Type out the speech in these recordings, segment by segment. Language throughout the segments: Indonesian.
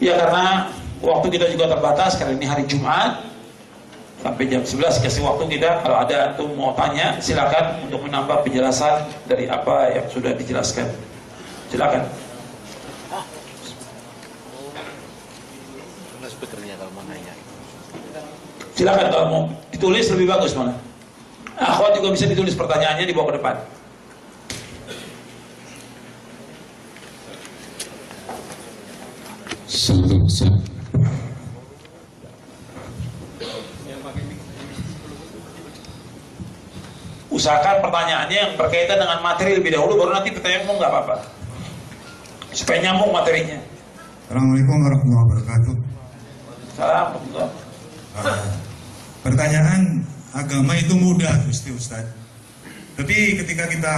Ya karena waktu kita juga terbatas, karena ini hari Jumat sampai jam 11 kasih waktu kita. Kalau ada antum mau tanya silakan untuk menambah penjelasan dari apa yang sudah dijelaskan. Silakan. Silakan kalau mau ditulis lebih bagus malah. Akhwat juga bisa ditulis pertanyaannya dibawa ke depan. Usahakan pertanyaannya yang berkaitan dengan materi lebih dahulu, baru nanti pertanyaan mau nggak apa-apa, supaya nyambung materinya. Assalamualaikum warahmatullahi wabarakatuh. Salam. Pertanyaan agama itu mudah, Ustaz. Tapi ketika kita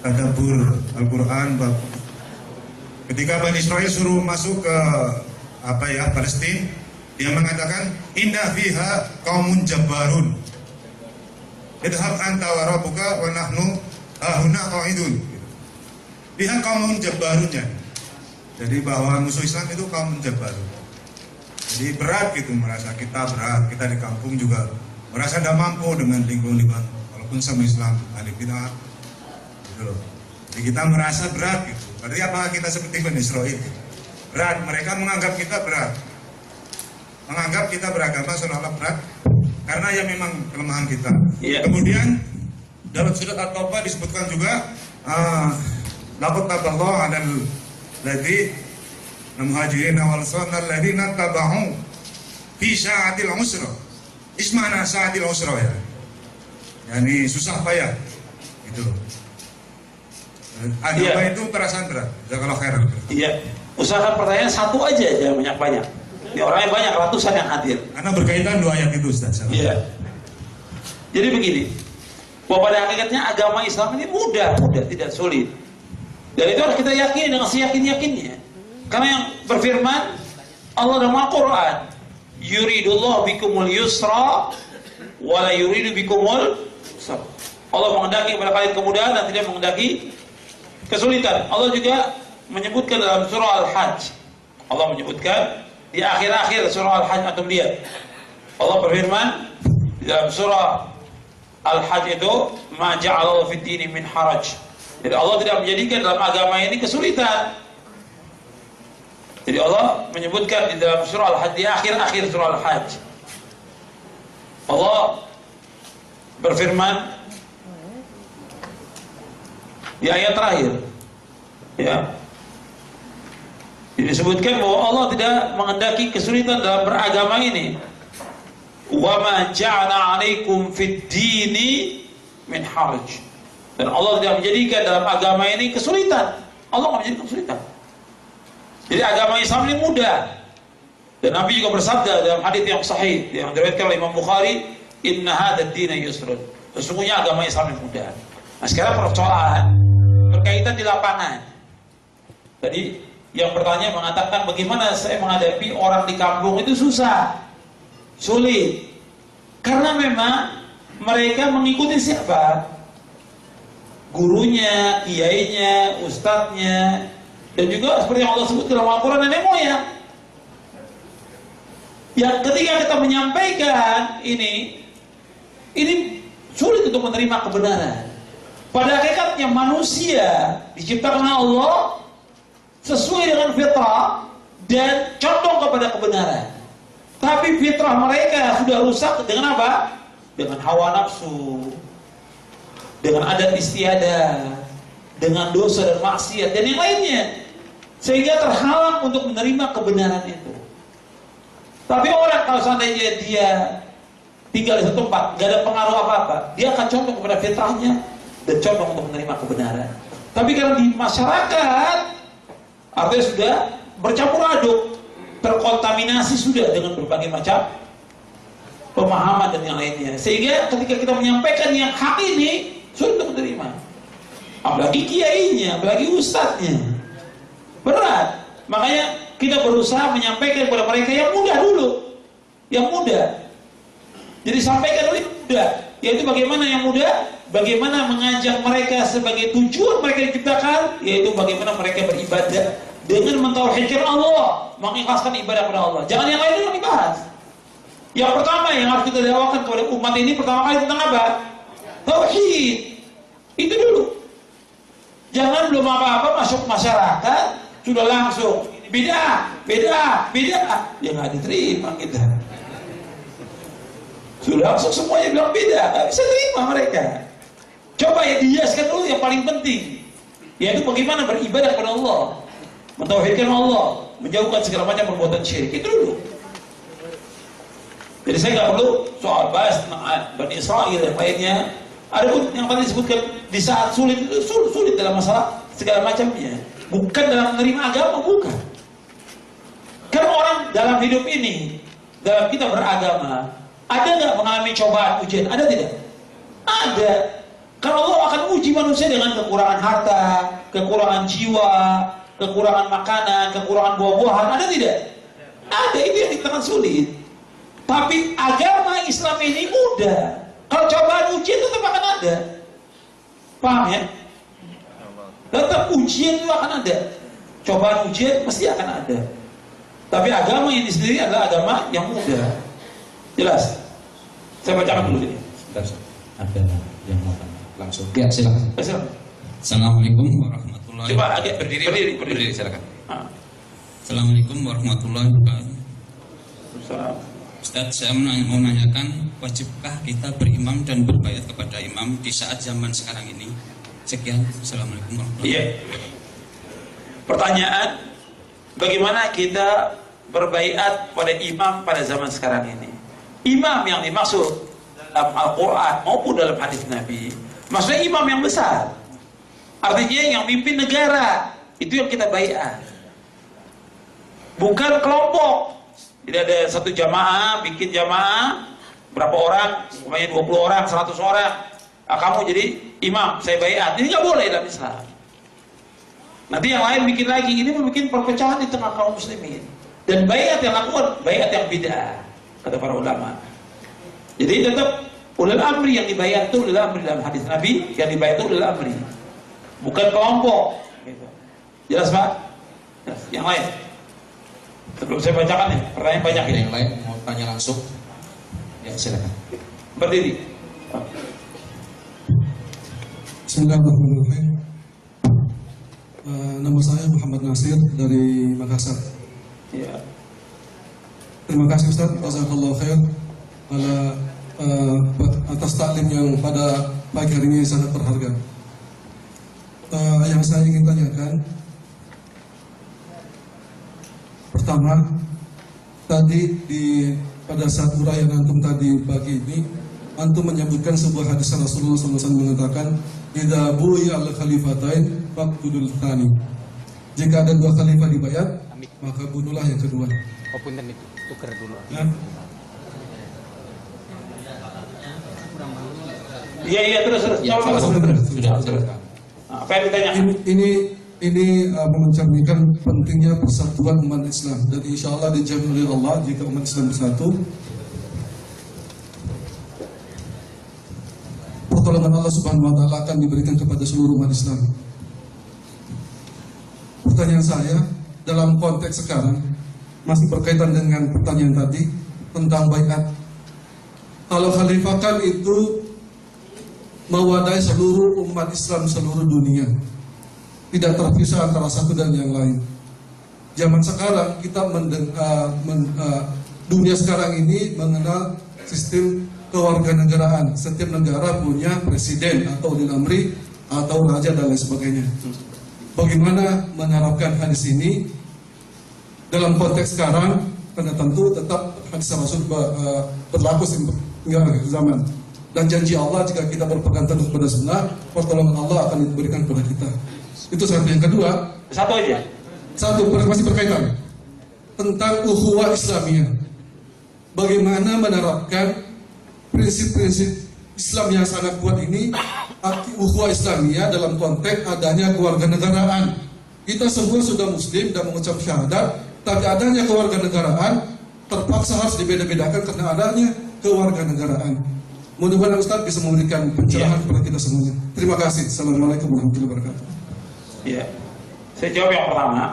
tadabbur Al-Quran, ketika Bani Israil suruh masuk ke Palestina, dia mengatakan inna fiha qaumun jabbarun. Idhab anta wa rabbuka wa nahnu hahuna qa'idun. Lihat qaumun jabbarunnya. Jadi bahwa musuh Islam itu kaum jabbarun. Jadi berat gitu, merasa kita berat, kita di kampung juga merasa tidak mampu dengan lingkungan walaupun sama Islam ahli bidah gitu loh. Jadi kita merasa berat gitu. Berarti apakah kita seperti Bani Israil? Berat, mereka menganggap kita berat, menganggap kita beragama seolah-olah berat karena ya memang kelemahan kita. Kemudian dalam surat At-Taubah disebutkan juga laqad taballahu 'alal ladzi muhajirin wal ansar alladziina taba'u fi sa'atil usra. Ismana sa'atil usra ya. Yani susah payah gitu. Agama itu perasaan berat. Jazakallahu khairan. Iya. Usahakan pertanyaan satu aja, jangan banyak-banyak. Ini orangnya banyak, ratusan yang hadir. Karena berkaitan dua ayat itu, Ustaz. Iya. Jadi begini, bahwa pada hakikatnya agama Islam ini mudah, tidak sulit. Dan itu harus kita yakini dengan seyakin-yakinnya. Karena yang berfirman Allah dalam Al-Quran, yuridullah bikumul yusra wala yuridu bikumul usra. Allah menghendaki kepada kalian kemudahan dan tidak menghendaki kesulitan. Allah juga menyebutkan dalam surah Al-Hajj. Allah menyebutkan di akhir-akhir surah Al-Hajj, antum lihat. Allah berfirman di dalam surah Al-Hajj itu, ma ja'alallahu fid dini min haraj. Jadi Allah tidak menjadikan dalam agama ini kesulitan. Jadi Allah menyebutkan di dalam surah Al-Hajj, di akhir-akhir surah Al-Hajj, Allah berfirman di ayat terakhir, ya, disebutkan bahwa Allah tidak menghendaki kesulitan dalam beragama ini. Wa ma ja'ala 'alaikum fid dini min haraj. Dan Allah tidak menjadikan dalam agama ini kesulitan. Allah tidak menjadikan kesulitan. Jadi agama Islam ini mudah. Dan Nabi juga bersabda dalam hadits yang sahih yang diriwayatkan oleh Imam Bukhari, inna hadzal dina yusrun. Sesungguhnya agama Islam ini mudah. Nah, sekarang persoalan berkaitan di lapangan. Tadi yang bertanya mengatakan bagaimana saya menghadapi orang di kampung itu susah, sulit. Karena memang mereka mengikuti siapa? Gurunya, kiainya, ustadznya, dan juga seperti yang Allah sebut dalam Al-Quran, nenek moyang. Yang ketika kita menyampaikan ini sulit untuk menerima kebenaran. Pada hakikatnya manusia diciptakan Allah sesuai dengan fitrah dan condong kepada kebenaran. Tapi fitrah mereka sudah rusak dengan apa? Dengan hawa nafsu, dengan adat istiadat, dengan dosa dan maksiat dan yang lainnya, sehingga terhalang untuk menerima kebenaran itu. Tapi orang kalau seandainya dia tinggal di satu tempat, gak ada pengaruh apa-apa, dia akan condong kepada fitrahnya dan condong untuk menerima kebenaran. Tapi karena di masyarakat artinya sudah bercampur aduk, terkontaminasi sudah dengan berbagai macam pemahaman dan yang lainnya, sehingga ketika kita menyampaikan yang hak ini sulit untuk menerima. Apalagi kiainya, apalagi ustadznya, berat. Makanya kita berusaha menyampaikan kepada mereka yang mudah dulu, yang mudah. Jadi sampaikan dulu mudah, yaitu bagaimana yang mudah, bagaimana mengajak mereka sebagai tujuan mereka diciptakan, yaitu bagaimana mereka beribadah dengan mentauhidkan Allah, mengikhlaskan ibadah kepada Allah. Jangan yang lain yang dibahas. Yang pertama yang harus kita dakwakan kepada umat ini pertama kali tentang apa? Tauhid. Itu dulu. Jangan belum apa-apa masuk masyarakat sudah langsung beda. Ya nggak diterima kita. Sudah langsung semuanya bilang beda, nggak bisa terima mereka. Coba ya dihiaskan dulu yang paling penting, yaitu bagaimana beribadah kepada Allah, mentauhidkan Allah, menjauhkan segala macam perbuatan syirik. Itu dulu. Jadi saya nggak perlu soal bahas tentang Bani Israel dan lainnya. Ada pun yang tadi disebutkan di saat sulit itu sulit dalam masalah segala macamnya. Bukan dalam menerima agama, bukan. Karena orang dalam hidup ini, dalam kita beragama, ada nggak mengalami cobaan ujian? Ada tidak? Ada. Karena Allah akan uji manusia dengan kekurangan harta, kekurangan jiwa, kekurangan makanan, kekurangan buah-buahan. Ada tidak? Ada. Itu yang dikatakan sulit. Tapi agama Islam ini mudah. Kalau cobaan ujian tetap akan ada. Paham ya? Tetap ujian itu akan ada. Cobaan ujian pasti akan ada. Tapi agama ini sendiri adalah agama yang mudah. Jelas? Saya bacakan dulu ini. Ada yang mau tanya langsung. Ya, silakan. Assalamualaikum warahmatullahi wabarakatuh. Coba agak berdiri silakan. Assalamualaikum warahmatullahi wabarakatuh. Salam. Ustaz, saya mau menanyakan, wajibkah kita berimam dan berbaiat kepada imam di saat zaman sekarang ini? Sekian. Assalamualaikum warahmatullahi wabarakatuh. Iya. Pertanyaan, bagaimana kita berbaiat pada imam pada zaman sekarang ini? Imam yang dimaksud dalam Al-Quran maupun dalam hadis Nabi, maksudnya imam yang besar. Artinya yang mimpin negara, itu yang kita baiat. Bukan kelompok. Tidak ada satu jamaah, bikin jamaah berapa orang, umpamanya 20 orang, 100 orang. Kamu jadi imam, saya baiat. Ini nggak boleh dalam Islam. Nanti yang lain bikin lagi, ini membuat perpecahan di tengah kaum muslimin. Dan baiat yang lakukan, baiat yang bid'ah, kata para ulama. Jadi tetap ulil amri yang dibaiat itu ulil amri dalam hadis Nabi, yang dibaiat itu ulil amri, bukan kelompok. Gitu. Jelas Pak? Yang lain? Sebelum saya bacakan ya, pertanyaan banyak ini. Yang lain mau tanya langsung? Ya, silakan. Berdiri. Bismillahirrahmanirrahim. Nama saya Muhammad Nasir dari Makassar. Ya. Terima kasih Ustaz, jazakallahu khair atas taklim yang pada pagi hari ini sangat berharga. Yang saya ingin tanyakan, pertama, tadi pada saat uraian antum tadi pagi ini, antum menyebutkan sebuah hadis Rasulullah SAW mengatakan, "Idza bu'iya al-khalifatain faqtulul tsani." Jika ada dua khalifah dibayat, maka bunuhlah yang kedua. Oh, punten itu tuker dulu. Ya. Iya terus. Ya, Sudah. Apa yang ditanyakan? Ini mencerminkan pentingnya persatuan umat Islam, dan insya Allah dijamin oleh Allah jika umat Islam bersatu, pertolongan Allah Subhanahu Wa Taala akan diberikan kepada seluruh umat Islam. Pertanyaan saya dalam konteks sekarang masih berkaitan dengan pertanyaan tadi tentang baiat. Kalau khalifah kan itu mewadahi seluruh umat Islam seluruh dunia, tidak terpisah antara satu dan yang lain. Zaman sekarang kita dunia sekarang ini mengenal sistem kewarganegaraan. Setiap negara punya presiden atau ulil amri atau raja dan lain sebagainya. Bagaimana menerapkan hadis ini dalam konteks sekarang? Karena tentu tetap hadis Rasul berlaku hingga akhir zaman. Dan janji Allah jika kita berpegang teguh kepada sunnah, pertolongan Allah akan diberikan kepada kita. Itu satu. Yang kedua, Satu aja. masih berkaitan tentang ukhuwah Islamiyah. Bagaimana menerapkan prinsip-prinsip Islam yang sangat kuat ini, ukhuwah Islamiyah dalam konteks adanya kewarganegaraan. Kita semua sudah muslim dan mengucap syahadat, tapi adanya kewarganegaraan terpaksa harus dibeda-bedakan karena adanya kewarganegaraan. Mudah-mudahan Ustaz bisa memberikan pencerahan kepada kita semuanya. Terima kasih. Assalamualaikum warahmatullahi wabarakatuh. Ya. Saya jawab yang pertama.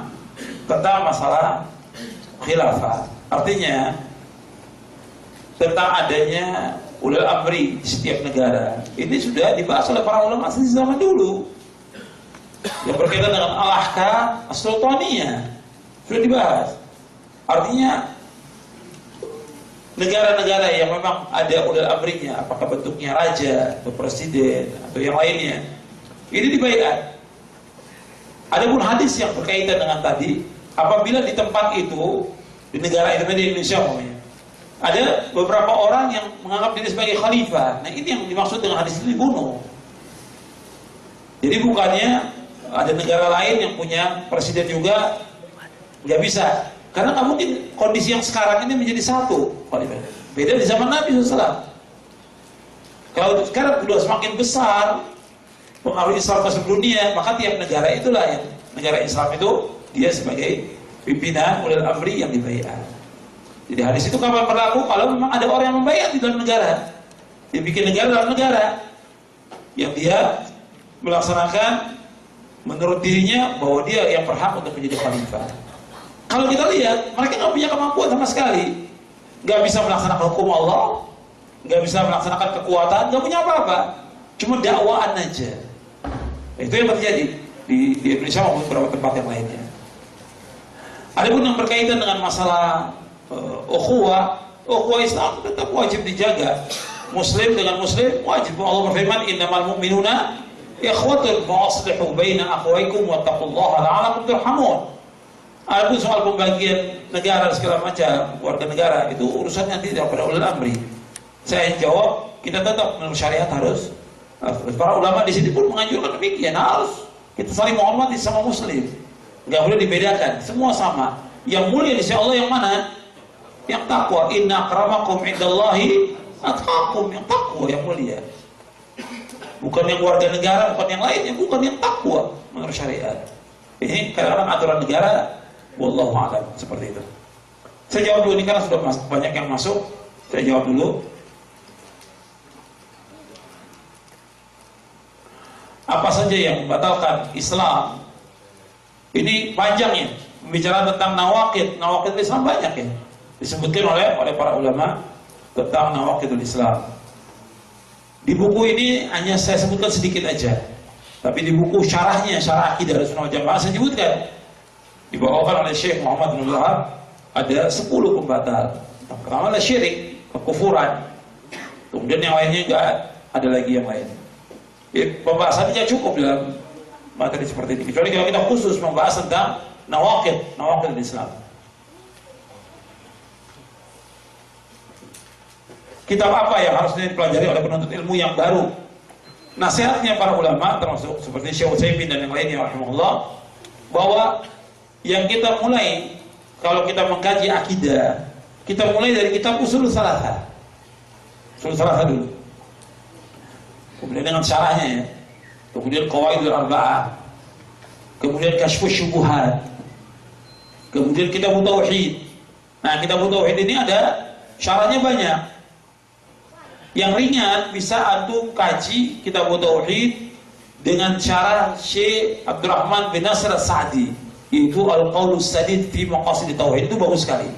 tentang masalah khilafah. Artinya tentang adanya ulil amri di setiap negara. Ini sudah dibahas oleh para ulama sejak zaman dulu. Yang berkaitan dengan al-ahkam as-sultaniyah sudah dibahas. Artinya negara-negara yang memang ada ulil amrinya, apakah bentuknya raja atau presiden atau yang lainnya, ini dibaiat. Adapun hadis yang berkaitan dengan tadi, apabila di tempat itu, di negara itu, di Indonesia umpamanya, ada beberapa orang yang menganggap diri sebagai khalifah. Nah ini yang dimaksud dengan hadis ini dibunuh. Jadi bukannya ada negara lain yang punya presiden juga nggak bisa, karena nggak mungkin kondisi yang sekarang ini menjadi satu khalifah. Beda di zaman Nabi SAW. Kalau sekarang sudah semakin besar pengaruh Islam ke seluruh dunia, maka tiap negara itulah yang negara Islam itu dia sebagai pimpinan ulil amri yang dibaiat. Jadi hadis itu kapan berlaku? Kalau memang ada orang yang membaiat di dalam negara, dia bikin negara dalam negara yang dia melaksanakan menurut dirinya bahwa dia yang berhak untuk menjadi khalifah. Kalau kita lihat, mereka nggak punya kemampuan sama sekali, nggak bisa melaksanakan hukum Allah, nggak bisa melaksanakan kekuatan, nggak punya apa-apa, cuma dakwaan aja. Itu yang terjadi di Indonesia maupun beberapa tempat yang lainnya. Adapun yang berkaitan dengan masalah ukhuwah Islam tetap wajib dijaga. Muslim dengan Muslim wajib. Allah berfirman, innamal mu'minuna ikhwatun fa'aslihu baina akhwaykum wattaqullaha la'allakum turhamun. Adapun soal pembagian negara segala macam warga negara itu urusannya nanti daripada ulil amri. Saya jawab, kita tetap menurut syariat harus. Para ulama di sini pun menganjurkan demikian, harus kita saling menghormati sama Muslim, nggak boleh dibedakan, semua sama. Yang mulia di sisi Allah yang mana? Yang takwa. Inna akramakum indallahi atqakum, yang takwa yang mulia. Bukan yang warga negara, bukan yang lainnya, bukan yang takwa menurut syariat. Ini kadang-kadang aturan negara, wallahu a'lam, seperti itu. Saya jawab dulu ini karena sudah banyak yang masuk. Saya jawab dulu. Apa saja yang membatalkan Islam? Ini panjang ya, bicara tentang nawaqid. Nawaqid Islam banyak ya, disebutkan oleh para ulama tentang nawaqidul Islam. Di buku ini hanya saya sebutkan sedikit aja, tapi di buku syarahnya, syarah akidah Ahlussunnah wal Jamaah, saya sebutkan, dibawakan oleh Syekh Muhammad bin Wahab, ada 10 pembatal. Pertama adalah syirik, kekufuran. Kemudian yang lainnya enggak ada lagi yang lain. Pembahasannya cukup dalam materi seperti ini, kecuali kalau kita khusus membahas tentang nawaqid Islam. Kitab apa yang harus dipelajari oleh penuntut ilmu yang baru? Nasihatnya para ulama termasuk seperti Syekh Utsaimin dan yang lainnya rahimahullah, bahwa yang kita mulai kalau kita mengkaji akidah, kita mulai dari kitab Ushul Tsalatsah. Ushul Tsalatsah dulu. Kemudian dengan syarahnya ya. Kemudian Qawaidul Arba'ah. Kemudian Kasyfus Syubuhat. Kemudian Kitabut Tauhid. Nah, Kitabut Tauhid ini ada syarahnya banyak. Yang ringan bisa antum kaji Kitabut Tauhid dengan syarah Syekh Abdurrahman bin Nasr As-Sa'di, yaitu Al-Qaulus Sadid fi Maqasid Tauhid. Itu bagus sekali.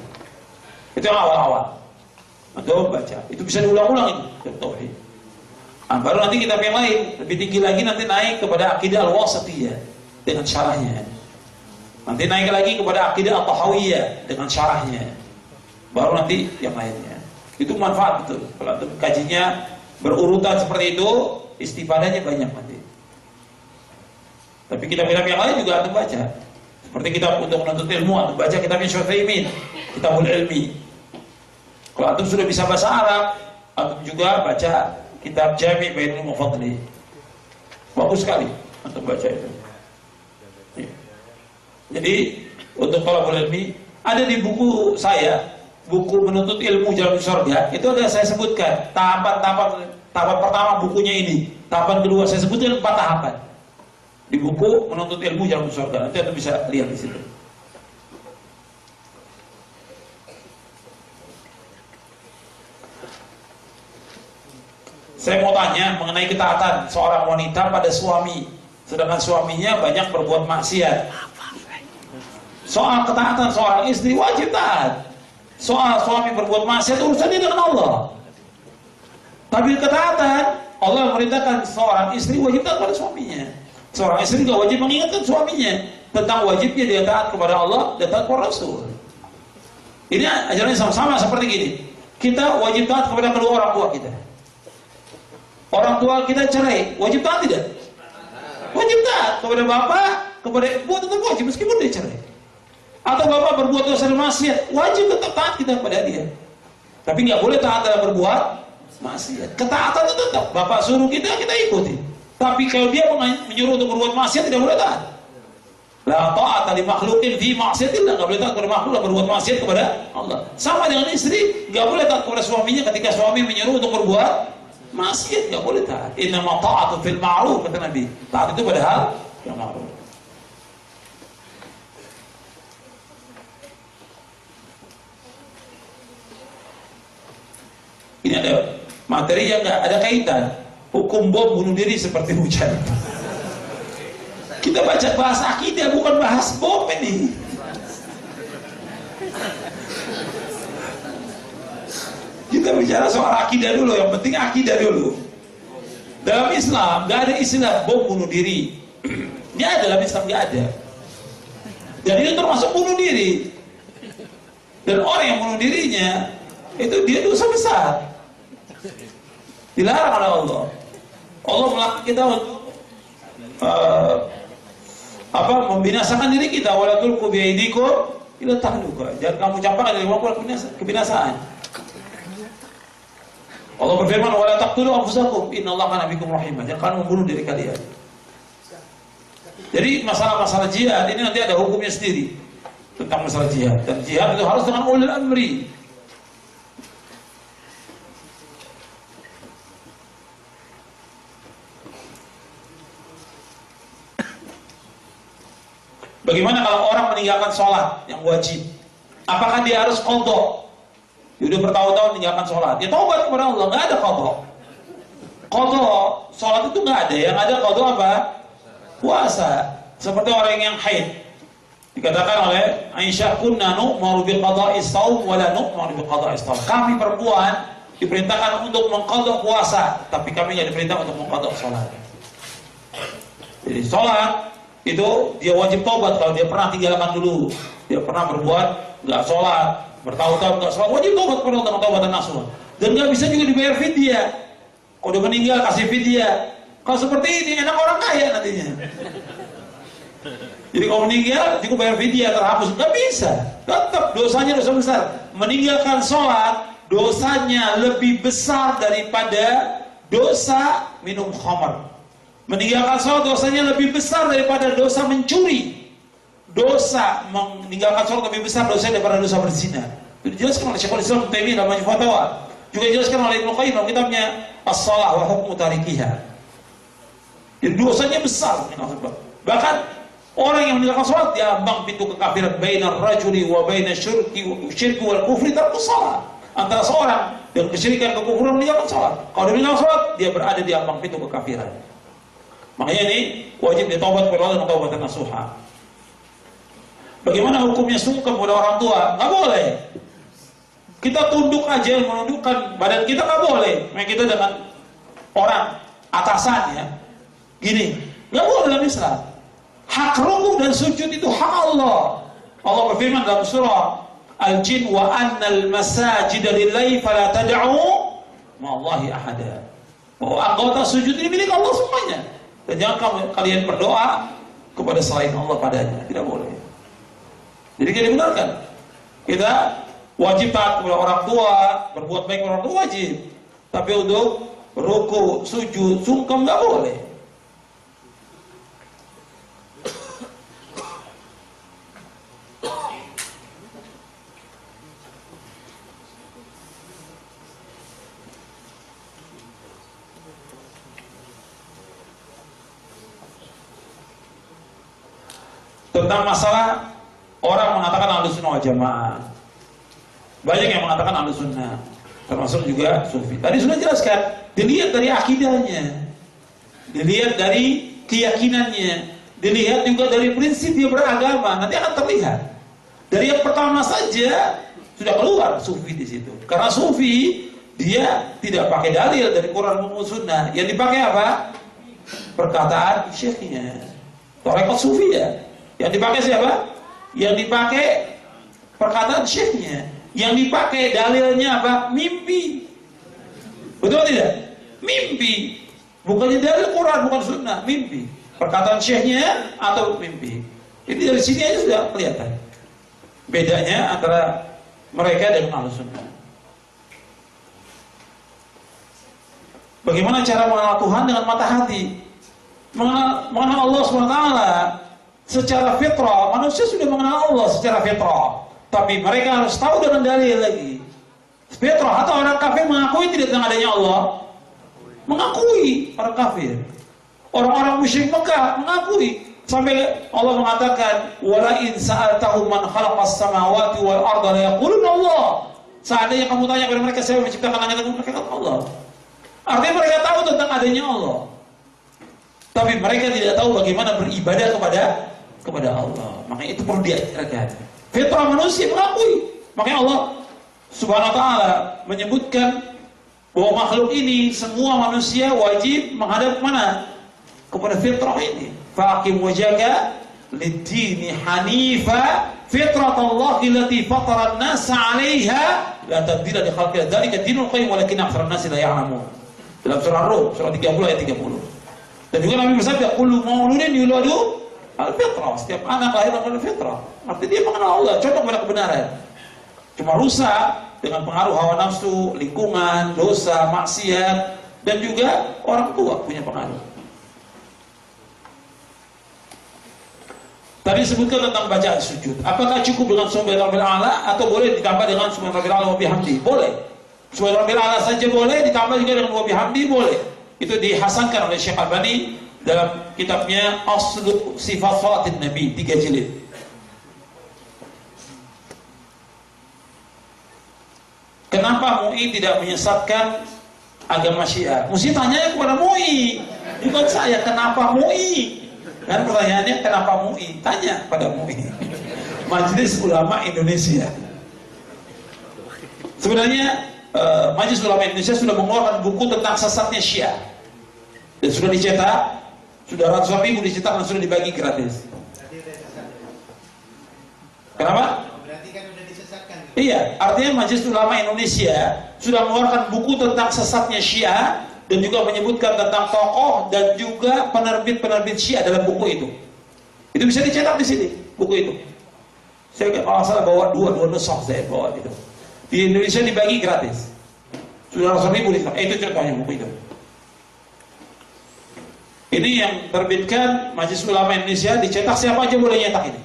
Itu yang awal-awal. Antum baca. Itu bisa diulang-ulang itu Kitabut Tauhid. Nah, baru nanti kitab yang lain lebih tinggi lagi, nanti naik kepada akidah al-wasatiyah dengan syarahnya, nanti naik lagi kepada akidah at-tahawiyah dengan syarahnya, baru nanti yang lainnya. Itu manfaat betul kalau kajinya berurutan seperti itu, istifadahnya banyak nanti. Tapi kitab-kitab yang lain juga antum baca, seperti kitab untuk menuntut ilmu, antum baca kitabnya Syekh Utsaimin, Kitabul Ilmi. Kalau antum sudah bisa bahasa Arab, antum juga baca kitab Jami' Bainul Mufadli. Bagus sekali untuk baca itu. Jadi untuk talabul ilmi ada di buku saya, buku Menuntut Ilmu Jalan Surga, itu ada saya sebutkan tahapan pertama bukunya ini, tahapan kedua saya sebutkan 4 tahapan di buku Menuntut Ilmu Jalan Surga. Nanti Anda bisa lihat di situ. Saya mau tanya mengenai ketaatan seorang wanita pada suami, sedangkan suaminya banyak berbuat maksiat. Soal ketaatan seorang istri wajib taat. Soal suami berbuat maksiat urusannya dengan Allah. Tapi ketaatan, Allah memerintahkan seorang istri wajib taat pada suaminya. Seorang istri juga wajib mengingatkan suaminya tentang wajibnya dia taat kepada Allah dan taat kepada Rasul. Ini ajarannya sama-sama seperti gini. Kita wajib taat kepada kedua orang tua kita. Orang tua kita cerai, wajib taat tidak? Wajib taat kepada bapak, kepada ibu tetap wajib meskipun dia cerai. Atau bapak berbuat dosa dan maksiat, wajib tetap taat kita kepada dia. Tapi nggak boleh taat dalam berbuat maksiat. Ketaatan itu tetap, bapak suruh kita ikuti. Tapi kalau dia menyuruh untuk berbuat maksiat, tidak boleh taat. La ta'ata li makhluqin fi ma'siyatillah, nggak boleh taat kepada makhluk dan berbuat maksiat kepada Allah. Sama dengan istri, nggak boleh taat kepada suaminya ketika suami menyuruh untuk berbuat maksiat, nggak boleh taat. Innama ta'atu fil ma'ruf, kata Nabi. Taat itu pada hal yang ma'ruf. Ini ada materi yang nggak ada kaitan. Hukum bom bunuh diri seperti hujan. Kita baca bahasa akidah, bukan bahas bom ini. Kita bicara soal akidah dulu, yang penting akidah dulu. Dalam Islam nggak ada istilah bom bunuh diri. Nggak ada, dalam Islam nggak ada. Dan itu termasuk bunuh diri. Dan orang yang bunuh dirinya itu dia dosa besar. Dilarang oleh Allah. Allah melarang kita untuk membinasakan diri kita. Wala tulqu biaidikum ila tahluka. Jangan kamu campakkan dari kebinasaan. Allah berfirman, wala taqtulu anfusakum innallaha kana bikum rahimah. Jangan kamu membunuh diri kalian. Jadi masalah-masalah jihad ini nanti ada hukumnya sendiri tentang masalah jihad. Dan jihad itu harus dengan ulil amri. Bagaimana kalau orang meninggalkan sholat yang wajib? Apakah dia harus qadha? Dia udah bertahun-tahun meninggalkan sholat. Dia taubat kepada Allah, nggak ada qadha. Qadha sholat itu nggak ada. Yang ada qadha apa? Puasa. Seperti orang yang haid. Dikatakan oleh Aisyah, kunna nu'maru bi qada'is shaum wa la nu'maru bi qada'is shaum. Kami perempuan diperintahkan untuk mengqadha puasa, tapi kami nggak diperintahkan untuk mengqadha sholat. Jadi sholat itu dia wajib taubat kalau dia pernah tinggalkan dulu, dia pernah berbuat nggak sholat, bertahun-tahun nggak sholat, wajib taubat kepada Allah dengan taubatan nasuha. Dan nggak bisa juga dibayar fidyah. Kalau dia meninggal kasih fidyah. Kalau seperti ini enak orang kaya nantinya. Jadi kalau meninggal cukup bayar fidyah terhapus, nggak bisa. Tetap dosanya dosa besar. Meninggalkan sholat dosanya lebih besar daripada dosa minum khamar. Meninggalkan sholat dosanya lebih besar daripada dosa mencuri. Dosa meninggalkan sholat lebih besar dosanya daripada dosa berzina. Itu dijelaskan oleh Syekhul Islam Ibnu Taimiyah dalam Majmu' Fatawa. Juga dijelaskan oleh Ibnu Qayyim dalam kitabnya As-Shalah wa Hukmu Tarikiha. Jadi dosanya besar. Bahkan orang yang meninggalkan sholat diambang pintu kekafiran bainar rajuli wa bainas syirki wal kufri tarkus shalah. Antara seorang dan kesyirikan kekufuran meninggalkan sholat. Kalau dia meninggalkan sholat, dia berada di ambang pintu kekafiran. Makanya ini wajib ditaubat kepada Allah dengan taubatan nasuha. Bagaimana hukumnya sungkem kepada orang tua? Nggak boleh. Kita tunduk aja, menundukkan badan kita nggak boleh. Memang kita dengan orang atasan ya, gini nggak boleh dalam Islam. Hak rukuk dan sujud itu hak Allah. Allah berfirman dalam surah Al-Jin, wa annal masajida lillahi fala tad'u ma'allahi ahada. Bahwa anggota sujud ini milik Allah semuanya. Dan jangan kalian berdoa kepada selain Allah padanya. Tidak boleh. Jadi kita dibenarkan. Kita wajib taat kepada orang tua, berbuat baik kepada orang tua wajib. Tapi untuk ruku, sujud, sungkem nggak boleh. Tentang masalah orang mengatakan Ahlussunnah wal Jamaah. Banyak yang mengatakan Ahlussunnah, termasuk juga Sufi. Tadi sudah jelaskan, dilihat dari akidahnya, dilihat dari keyakinannya, dilihat juga dari prinsip dia beragama, nanti akan terlihat. Dari yang pertama saja sudah keluar sufi di situ. Karena sufi dia tidak pakai dalil dari Quran maupun Sunnah. Yang dipakai apa? Perkataan syekhnya. Tarekat sufi ya. Yang dipakai siapa? Yang dipakai perkataan syekhnya. Yang dipakai dalilnya apa? Mimpi. Betul tidak? Mimpi. Bukannya dalil Quran, bukan Sunnah, mimpi. Perkataan syekhnya atau mimpi. Ini dari sini aja sudah kelihatan bedanya antara mereka dengan Ahlussunnah. Bagaimana cara mengenal Tuhan? Dengan mata hati. Mengenal Allah SWT secara fitrah. Manusia sudah mengenal Allah secara fitrah, tapi mereka harus tahu dengan dalil lagi. Fitrah atau orang kafir mengakui tidak tentang adanya Allah. Mengakui orang kafir. Orang-orang musyrik Mekah mengakui. Sampai Allah mengatakan, wala in sa'altahum man khalaqas samawati wal arda la yaquluna Allah. Seandainya kamu tanya kepada mereka siapa yang menciptakan langit dan bumi, mereka kata Allah. Artinya mereka tahu tentang adanya Allah, tapi mereka tidak tahu bagaimana beribadah kepada Allah. Makanya itu perlu diajarkan. Fitrah manusia mengakui. Makanya Allah Subhanahu wa taala menyebutkan bahwa makhluk ini semua manusia wajib menghadap mana? Kepada fitrah ini. Faqim wajhaka lid-dini hanifa fitratallahi allati fatara an-nasa 'alaiha la tabdila li khalqillah dzalika dinul qayyim walakin aktsarun nasi la ya'lamun. Dalam surah Rum surah 30 ayat 30. Dan juga Nabi bersabda, kullu mauludin yuladu al-fitrah. Setiap anak lahir dengan fitrah. Artinya dia mengenal Allah, condong pada kebenaran. Cuma rusak dengan pengaruh hawa nafsu, lingkungan, dosa, maksiat, dan juga orang tua punya pengaruh. Tadi sebutkan tentang bacaan sujud. Apakah cukup dengan subhanallah a'la atau boleh ditambah dengan subhanallah a'la wa bihamdi? Boleh. Subhanallah a'la saja boleh, ditambah juga dengan wa bihamdi boleh. Itu dihasankan oleh Syekh Albani dalam kitabnya Aslu Sifat Salatin Nabi 3 jilid. Kenapa MUI tidak menyesatkan agama Syiah? Mesti tanya kepada MUI, bukan saya. Kenapa MUI? Kan pertanyaannya kenapa MUI? Tanya pada MUI, Majelis Ulama Indonesia. Sebenarnya Majelis Ulama Indonesia sudah mengeluarkan buku tentang sesatnya Syiah dan sudah dicetak, sudah ratusan ribu dicetak dan sudah dibagi gratis. Kenapa? Berarti kan sudah disesatkan. Iya, artinya Majelis Ulama Indonesia sudah mengeluarkan buku tentang sesatnya Syiah dan juga menyebutkan tentang tokoh dan juga penerbit-penerbit Syiah dalam buku itu. Itu bisa dicetak di sini, buku itu. Saya kalau salah bawa dua nusakh saya bawa itu. Di Indonesia dibagi gratis. Sudah ratusan ribu dicetak. Itu contohnya buku itu. Ini yang terbitkan Majelis Ulama Indonesia, dicetak siapa aja boleh nyetak ini.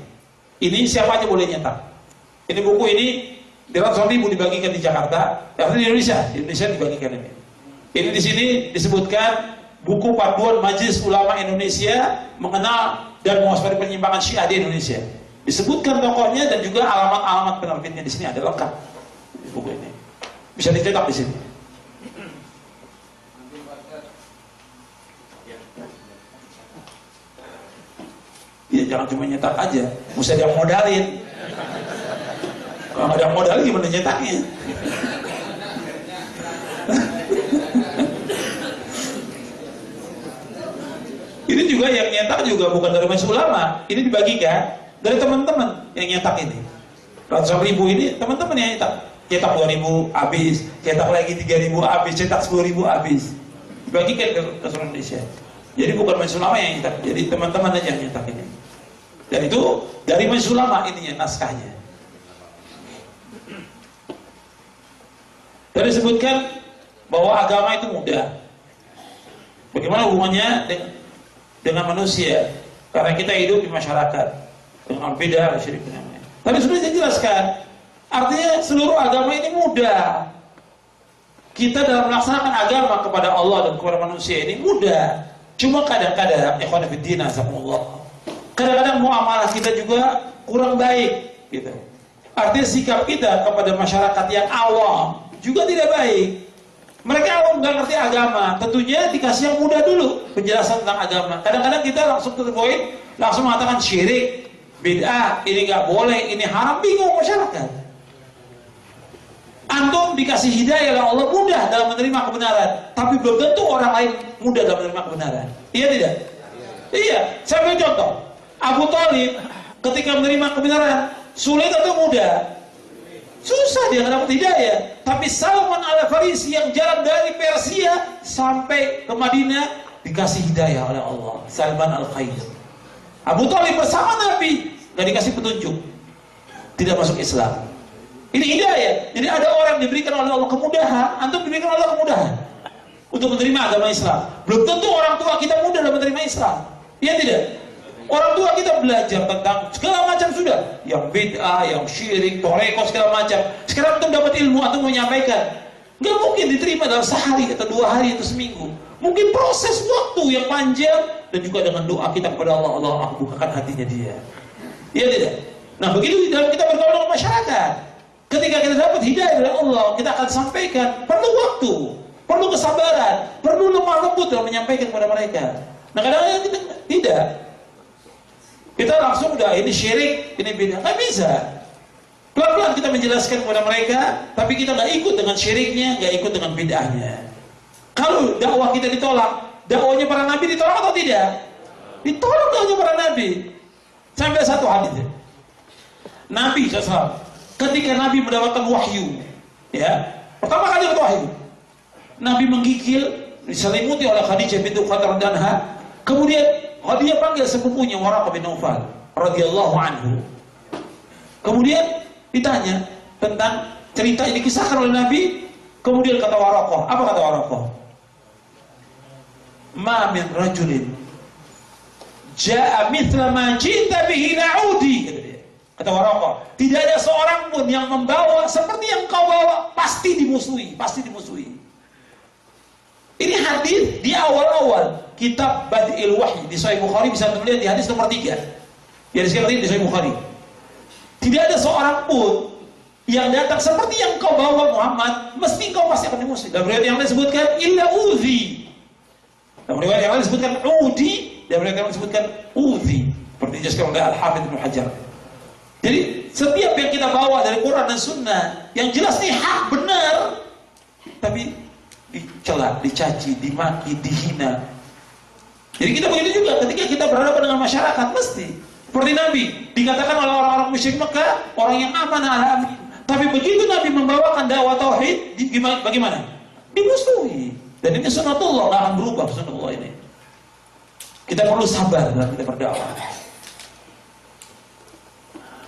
Ini siapa aja boleh nyetak. Ini buku ini di ratusan ribu dibagikan di Jakarta, di Indonesia dibagikan ini. Ini di sini disebutkan buku panduan Majelis Ulama Indonesia mengenal dan mewaspadai penyimpangan Syiah di Indonesia. Disebutkan tokohnya dan juga alamat-alamat penerbitnya di sini ada lengkap di buku ini. Bisa dicetak di sini. Ya jangan cuma nyetak aja, mesti ada yang modalin. Kalau ada yang modal gimana nyetaknya? Ini juga yang nyetak juga bukan dari Majelis Ulama, ini dibagikan dari teman-teman yang nyetak ini. Ratusan ribu ini teman-teman yang nyetak. Cetak 2.000 habis, cetak lagi 3.000 habis, cetak 10.000 habis. Dibagikan ke seluruh Indonesia. Jadi bukan Majelis Ulama yang nyetak, jadi teman-teman aja yang nyetak ini. Dan itu dari Majelis Ulama ininya naskahnya. Tadi disebutkan bahwa agama itu mudah. Bagaimana hubungannya dengan manusia? Karena kita hidup di masyarakat dengan beda syirik namanya. Tadi sudah saya jelaskan. Artinya seluruh agama ini mudah. Kita dalam melaksanakan agama kepada Allah dan kepada manusia ini mudah. Cuma kadang-kadang ikhwan fillah azakumullah, kadang-kadang muamalah kita juga kurang baik gitu. Artinya sikap kita kepada masyarakat yang awam juga tidak baik. Mereka awam nggak ngerti agama, tentunya dikasih yang mudah dulu penjelasan tentang agama. Kadang-kadang kita langsung to the point, langsung mengatakan syirik, bid'ah, ini nggak boleh, ini haram, bingung masyarakat. Antum dikasih hidayah oleh Allah, mudah dalam menerima kebenaran, tapi belum tentu orang lain mudah dalam menerima kebenaran. Iya tidak? Iya. Saya beri contoh. Abu Thalib ketika menerima kebenaran sulit atau mudah? Susah, dia nggak dapat hidayah. Tapi Salman Al-Farisi yang jalan dari Persia sampai ke Madinah dikasih hidayah oleh Allah. Salman Al-Khair. Abu Thalib bersama Nabi nggak dikasih petunjuk, tidak masuk Islam. Ini hidayah. Jadi ada orang diberikan oleh Allah kemudahan, antum diberikan oleh Allah kemudahan untuk menerima agama Islam. Belum tentu orang tua kita mudah dalam menerima Islam. Iya tidak? Orang tua kita belajar tentang segala macam sudah, yang bid'ah, yang syirik, toreko, segala macam. Sekarang antum dapat ilmu, antum mau menyampaikan, nggak mungkin diterima dalam sehari atau 2 hari atau seminggu. Mungkin proses waktu yang panjang, dan juga dengan doa kita kepada Allah, Allah aku bukakan hatinya dia. Iya tidak? Nah begitu dalam kita bergaul dengan masyarakat. Ketika kita dapat hidayah dari Allah, kita akan sampaikan. Perlu waktu, perlu kesabaran, perlu lemah lembut dalam menyampaikan kepada mereka. Nah kadang-kadang kita tidak. Kita langsung udah ini syirik, ini bid'ah. Nggak bisa. Pelan-pelan kita menjelaskan kepada mereka, tapi kita nggak ikut dengan syiriknya, nggak ikut dengan bid'ahnya. Kalau dakwah kita ditolak, dakwahnya para nabi ditolak atau tidak? Ditolak dakwahnya para nabi. Sampai satu hadis. Nabi SAW, ketika Nabi mendapatkan wahyu, ya, pertama kali dapat wahyu, Nabi menggigil, diselimuti oleh Khadijah bintu Khawatir Danha. Kemudian dia panggil sepupunya Waraqah bin Naufal radhiyallahu anhu. Kemudian ditanya tentang cerita yang dikisahkan oleh Nabi. Kemudian kata Waraqah, apa kata Waraqah? Ma min rajulin ja'a mithla ma ji'ta bihi na'udi. Kata Waraqah, tidak ada seorang pun yang membawa seperti yang kau bawa, pasti dimusuhi, pasti dimusuhi. Ini hadis di awal-awal kitab Bad'il Wahyi di Sahih Bukhari, bisa melihat di hadis nomor 3. Ya di Sahih Bukhari. Tidak ada seorang pun yang datang seperti yang kau bawa Muhammad, mesti kau pasti akan dimusuhi. Dalam riwayat yang lain disebutkan illa udhi. Dalam riwayat yang lain disebutkan udi, dalam riwayat yang lain disebutkan udhi. Seperti dijelaskan oleh Al-Hafidz Ibnu Hajar. Jadi setiap yang kita bawa dari Quran dan Sunnah, yang jelas ini hak benar, tapi dicela, dicaci, dimaki, dihina. Jadi kita begitu juga ketika kita berhadapan dengan masyarakat, mesti seperti Nabi dikatakan oleh orang-orang musyrik Mekah, orang yang amanah ala amin. Tapi begitu Nabi membawakan dakwah tauhid, bagaimana? Dimusuhi. Dan ini sunnatullah, nggak akan berubah sunnatullah ini. Kita perlu sabar dalam kita berdakwah.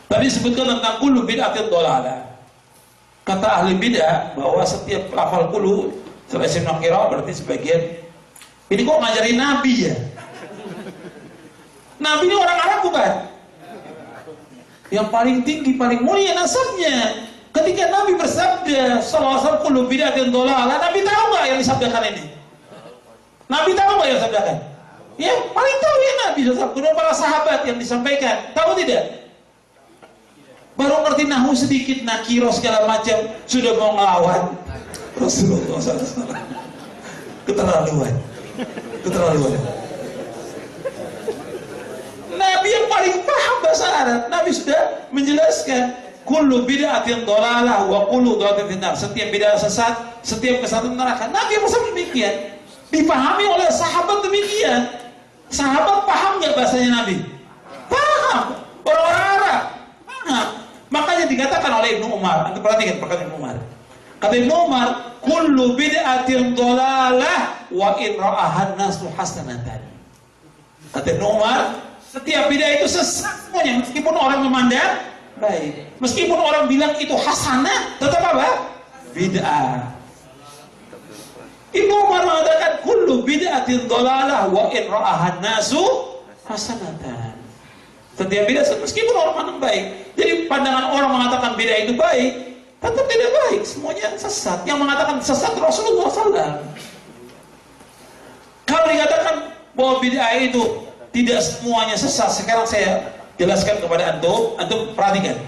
Tadi disebutkan tentang kullu bid'atin dhalalah. Kata ahli bid'ah bahwa setiap lafal kullu selesai nakira berarti sebagian. Ini kok ngajarin Nabi ya? Nabi ini orang Arab bukan? Yang paling tinggi, paling mulia nasabnya. Ketika Nabi bersabda sallallahu alaihi wasallam kullu bid'atin dhalalah, Nabi tahu nggak yang disabdakan ini? Nabi tahu nggak yang disabdakan? Ya paling tahu ya Nabi sallallahu alaihi wasallam. Para sahabat yang disampaikan, tahu tidak? Baru ngerti nahu sedikit, nakiro segala macam, sudah mau ngelawan Rasulullah SAW. Keterlaluan. Nabi yang paling paham bahasa Arab, Nabi sudah menjelaskan kullu bid'atin dhalalah wa kullu dhalalatin finnar. Setiap bid'ah sesat, setiap kesatuan neraka. Nabi bersabda demikian. Dipahami oleh sahabat demikian. Sahabat paham nggak bahasanya Nabi? Paham. Orang-orang Arab paham. Makanya dikatakan oleh Ibnu Umar, anda perhatikan perkataan Ibnu Umar. Kata Ibnu Umar, kullu bid'atin dhalalah wa in ra'ahan nasu hasanatan. Kata Ibnu Umar, setiap bid'ah itu sesat semuanya, meskipun orang memandang baik. Meskipun orang bilang itu hasanah, tetap apa? Bid'ah. Ibnu Umar mengatakan kullu bid'atin dhalalah wa in ra'ahan nasu hasanatan. Setiap bid'ah meskipun orang memandang baik. Jadi pandangan orang mengatakan bid'ah itu baik, tetap tidak baik, semuanya sesat. Yang mengatakan sesat Rasulullah SAW. Kalau dikatakan bahwa bid'ah itu tidak semuanya sesat, sekarang saya jelaskan kepada antum perhatikan.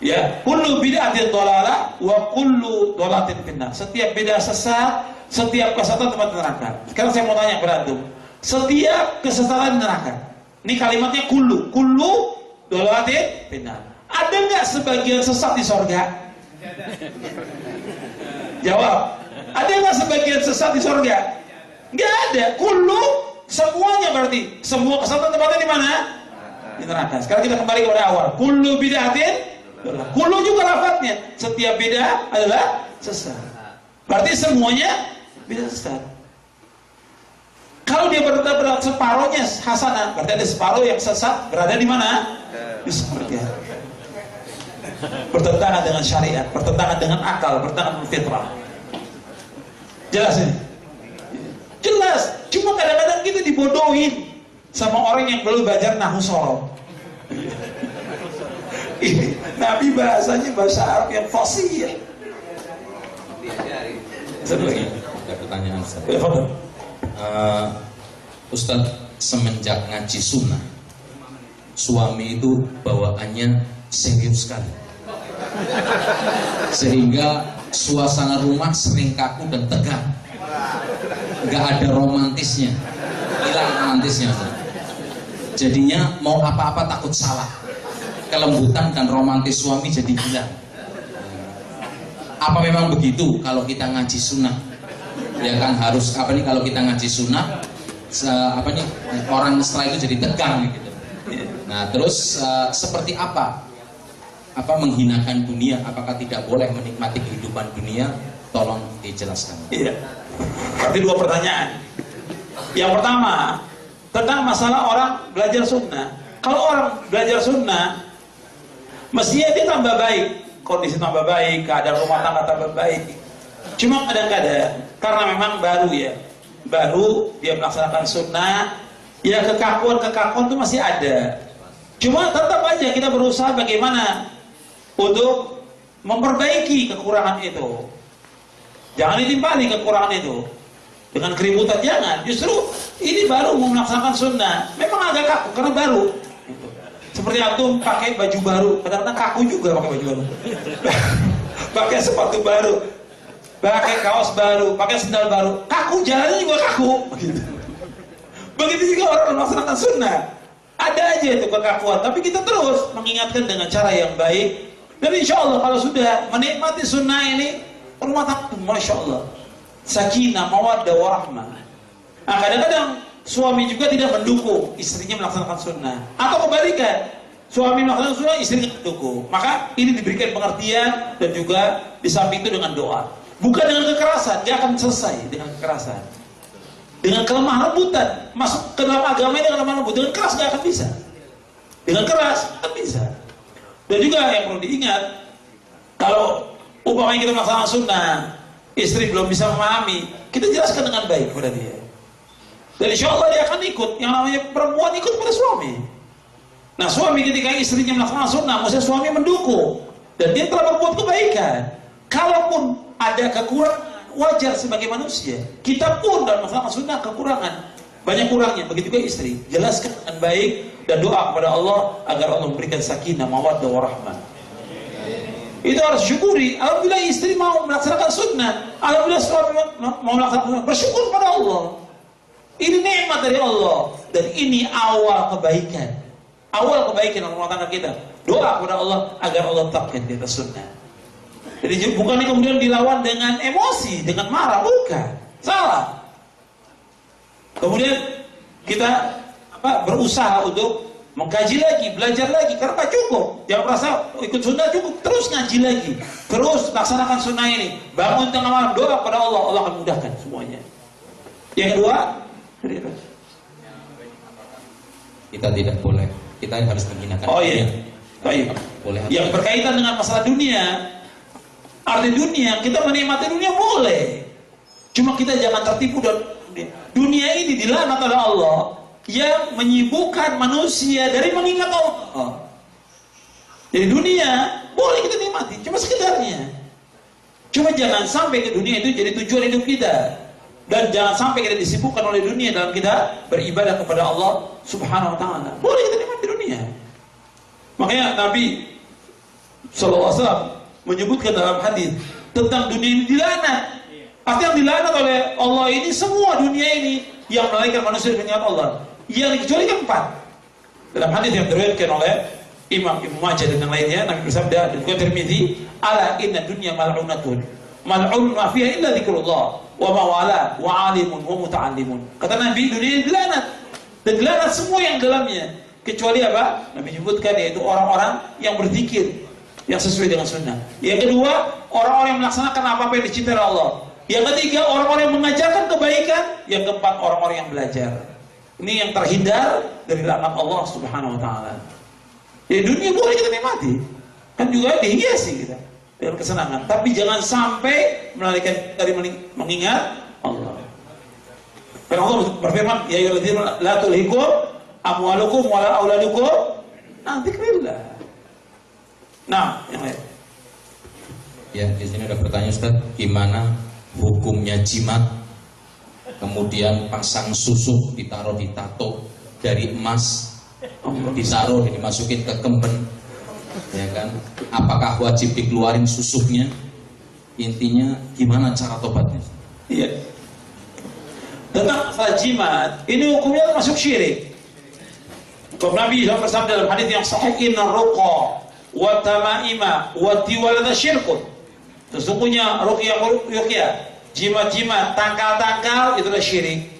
Ya, kullu bid'atin dhalalah wa kullu dhalalatin finnar. Setiap bid'ah sesat, setiap kesesatan tempat neraka. Sekarang saya mau tanya kepada antum, setiap kesesatan neraka. Ini kalimatnya kullu dolalatin finnar. Ada nggak sebagian sesat di sorga? Jawab. Ada nggak sebagian sesat di sorga? Nggak ada. Kullu, semuanya berarti. Semua kesesatan tempatnya di mana? Di neraka. Sekarang kita kembali kepada awal. Kullu bid'atin, kullu juga lafadznya. Setiap bid'ah adalah sesat. Berarti semuanya bid'ah sesat. Kalau dia berada separohnya hasanah, berarti ada separuh yang sesat berada di mana? Di surga. Bertentangan dengan syariat, bertentangan dengan akal, bertentangan dengan fitrah. Jelas ini? Jelas. Cuma kadang-kadang kita dibodohin sama orang yang belum belajar nahwu shoroh. Nabi bahasanya bahasa Arab yang fasih. Ada pertanyaan Ustaz. Ustadz, semenjak ngaji sunnah, suami itu bawaannya serius sekali, sehingga suasana rumah sering kaku dan tegang, nggak ada romantisnya, hilang romantisnya Ustaz. Jadinya mau apa-apa takut salah, kelembutan dan romantis suami jadi hilang. Apa memang begitu kalau kita ngaji sunnah? Ya kan harus apa nih kalau kita ngaji sunnah orang setelah itu jadi tegang gitu. Nah terus seperti apa menghinakan dunia, apakah tidak boleh menikmati kehidupan dunia? Tolong dijelaskan. Iya. Berarti dua pertanyaan. Yang pertama tentang masalah orang belajar sunnah. Kalau orang belajar sunnah mestinya dia tambah baik, kondisi tambah baik, keadaan rumah tangga tambah baik. Cuma kadang-kadang karena memang baru dia melaksanakan sunnah, ya kekakuan itu masih ada. Cuma tetap aja kita berusaha bagaimana untuk memperbaiki kekurangan itu. Jangan ditimpali kekurangan itu dengan keributan, jangan. Justru ini baru mau melaksanakan sunnah, memang agak kaku karena baru. Seperti antum pakai baju baru, kadang-kadang kaku juga pakai baju baru. Pakai sepatu baru, pakai kaos baru, pakai sendal baru, kaku, jalannya juga kaku. Begitu juga orang melaksanakan sunnah, ada aja itu kekakuan, tapi kita terus mengingatkan dengan cara yang baik. Dan insya Allah kalau sudah menikmati sunnah ini, rumah tangga, masya Allah, sakinah, mawaddah, warahmah. Nah kadang-kadang suami juga tidak mendukung istrinya melaksanakan sunnah, atau kebalikan, suami melaksanakan sunnah, istrinya mendukung. Maka ini diberikan pengertian dan juga di samping itu dengan doa. Bukan dengan kekerasan, dia akan selesai dengan kekerasan. Dengan kelemah lembutan, masuk ke dalam agama ini dengan lemah lembut, dengan keras nggak akan bisa. Dengan keras nggak bisa. Dan juga yang perlu diingat, kalau umpamanya kita melaksanakan sunnah, istri belum bisa memahami, kita jelaskan dengan baik kepada dia. Dan insya Allah dia akan ikut. Yang namanya perempuan ikut pada suami. Nah suami ketika istrinya melaksanakan sunnah, maksudnya suami mendukung dan dia telah berbuat kebaikan. Kalaupun ada kekurangan, wajar sebagai manusia. Kita pun dalam masalah sunnah kekurangan, banyak kurangnya. Begitu juga istri. Jelaskan dengan baik dan doa kepada Allah agar Allah memberikan sakinah, mawaddah, warahmah. Itu harus syukuri. Alhamdulillah istri mau melaksanakan sunnah, alhamdulillah suami mau melaksanakan sunnah, bersyukur pada Allah. Ini nikmat dari Allah dan ini awal kebaikan. Awal kebaikan dalam rumah tangga kita. Doa kepada Allah agar Allah tetapkan di atas sunnah. Jadi bukan kemudian dilawan dengan emosi, dengan marah, bukan. Salah. Kemudian kita berusaha untuk mengkaji lagi, belajar lagi, karena tak cukup. Jangan merasa ikut sunnah cukup, terus ngaji lagi, terus laksanakan sunnah ini. Bangun tengah malam, doa kepada Allah, Allah akan mudahkan semuanya. Yang kedua, kita tidak boleh, kita harus menghinakan. Oh iya, baik. Boleh. Yang berkaitan dengan masalah dunia. Arti dunia, kita menikmati dunia boleh. Cuma kita jangan tertipu dan dunia ini dilaknat oleh Allah yang menyibukkan manusia dari mengingat Allah. Jadi dunia boleh kita nikmati, cuma sekedarnya. Cuma jangan sampai ke dunia itu jadi tujuan hidup kita. Dan jangan sampai kita disibukkan oleh dunia dalam kita beribadah kepada Allah Subhanahu wa ta'ala. Boleh kita nikmati dunia. Makanya Nabi SAW menyebutkan dalam hadis tentang dunia ini dilaknat. Artinya yang dilaknat oleh Allah ini semua dunia ini yang melalaikan manusia dengan Allah. Yang dikecualikan 4. Dalam hadis yang diriwayatkan oleh Imam Ibnu Majah dan yang lainnya, Nabi bersabda, dan juga Tirmidzi, ala inna dunya mal'unatun mal'un ma fiha illa dzikrullah wa ma wala wa alimun wa muta'allimun. Kata Nabi, dunia ini dilanat, dan dilanat semua yang dalamnya, kecuali apa? Nabi menyebutkan yaitu orang-orang yang berzikir yang sesuai dengan sunnah. Yang kedua, orang-orang yang melaksanakan apa yang dicintai Allah. Yang ketiga, orang-orang yang mengajarkan kebaikan. Yang keempat, orang-orang yang belajar. Ini yang terhindar dari laknat Allah Subhanahu wa taala. Ya, dunia boleh kita nikmati, kan juga dihiasi kita dengan kesenangan, tapi jangan sampai melarikan dari mengingat Allah. Karena Allah berfirman, ya ayyuhalladzina la tulhikum amwalukum wala auladukum an dzikrillah. Nah, yang lain. Ya, di sini ada pertanyaan Ustaz, gimana hukumnya jimat, kemudian pasang susuk ditaruh di tato dari emas, ditaruh dimasukin ke kemben, ya kan? Apakah wajib dikeluarin susuknya? Intinya gimana cara tobatnya? Iya. Tentang masalah jimat, ini hukumnya termasuk syirik. Nabi SAW bersabda dalam hadis yang sahih, inna ruqa wa tamaima wa tiwalada syirkun. Sesungguhnya ruqyah, jimat-jimat, tangkal-tangkal itulah syirik.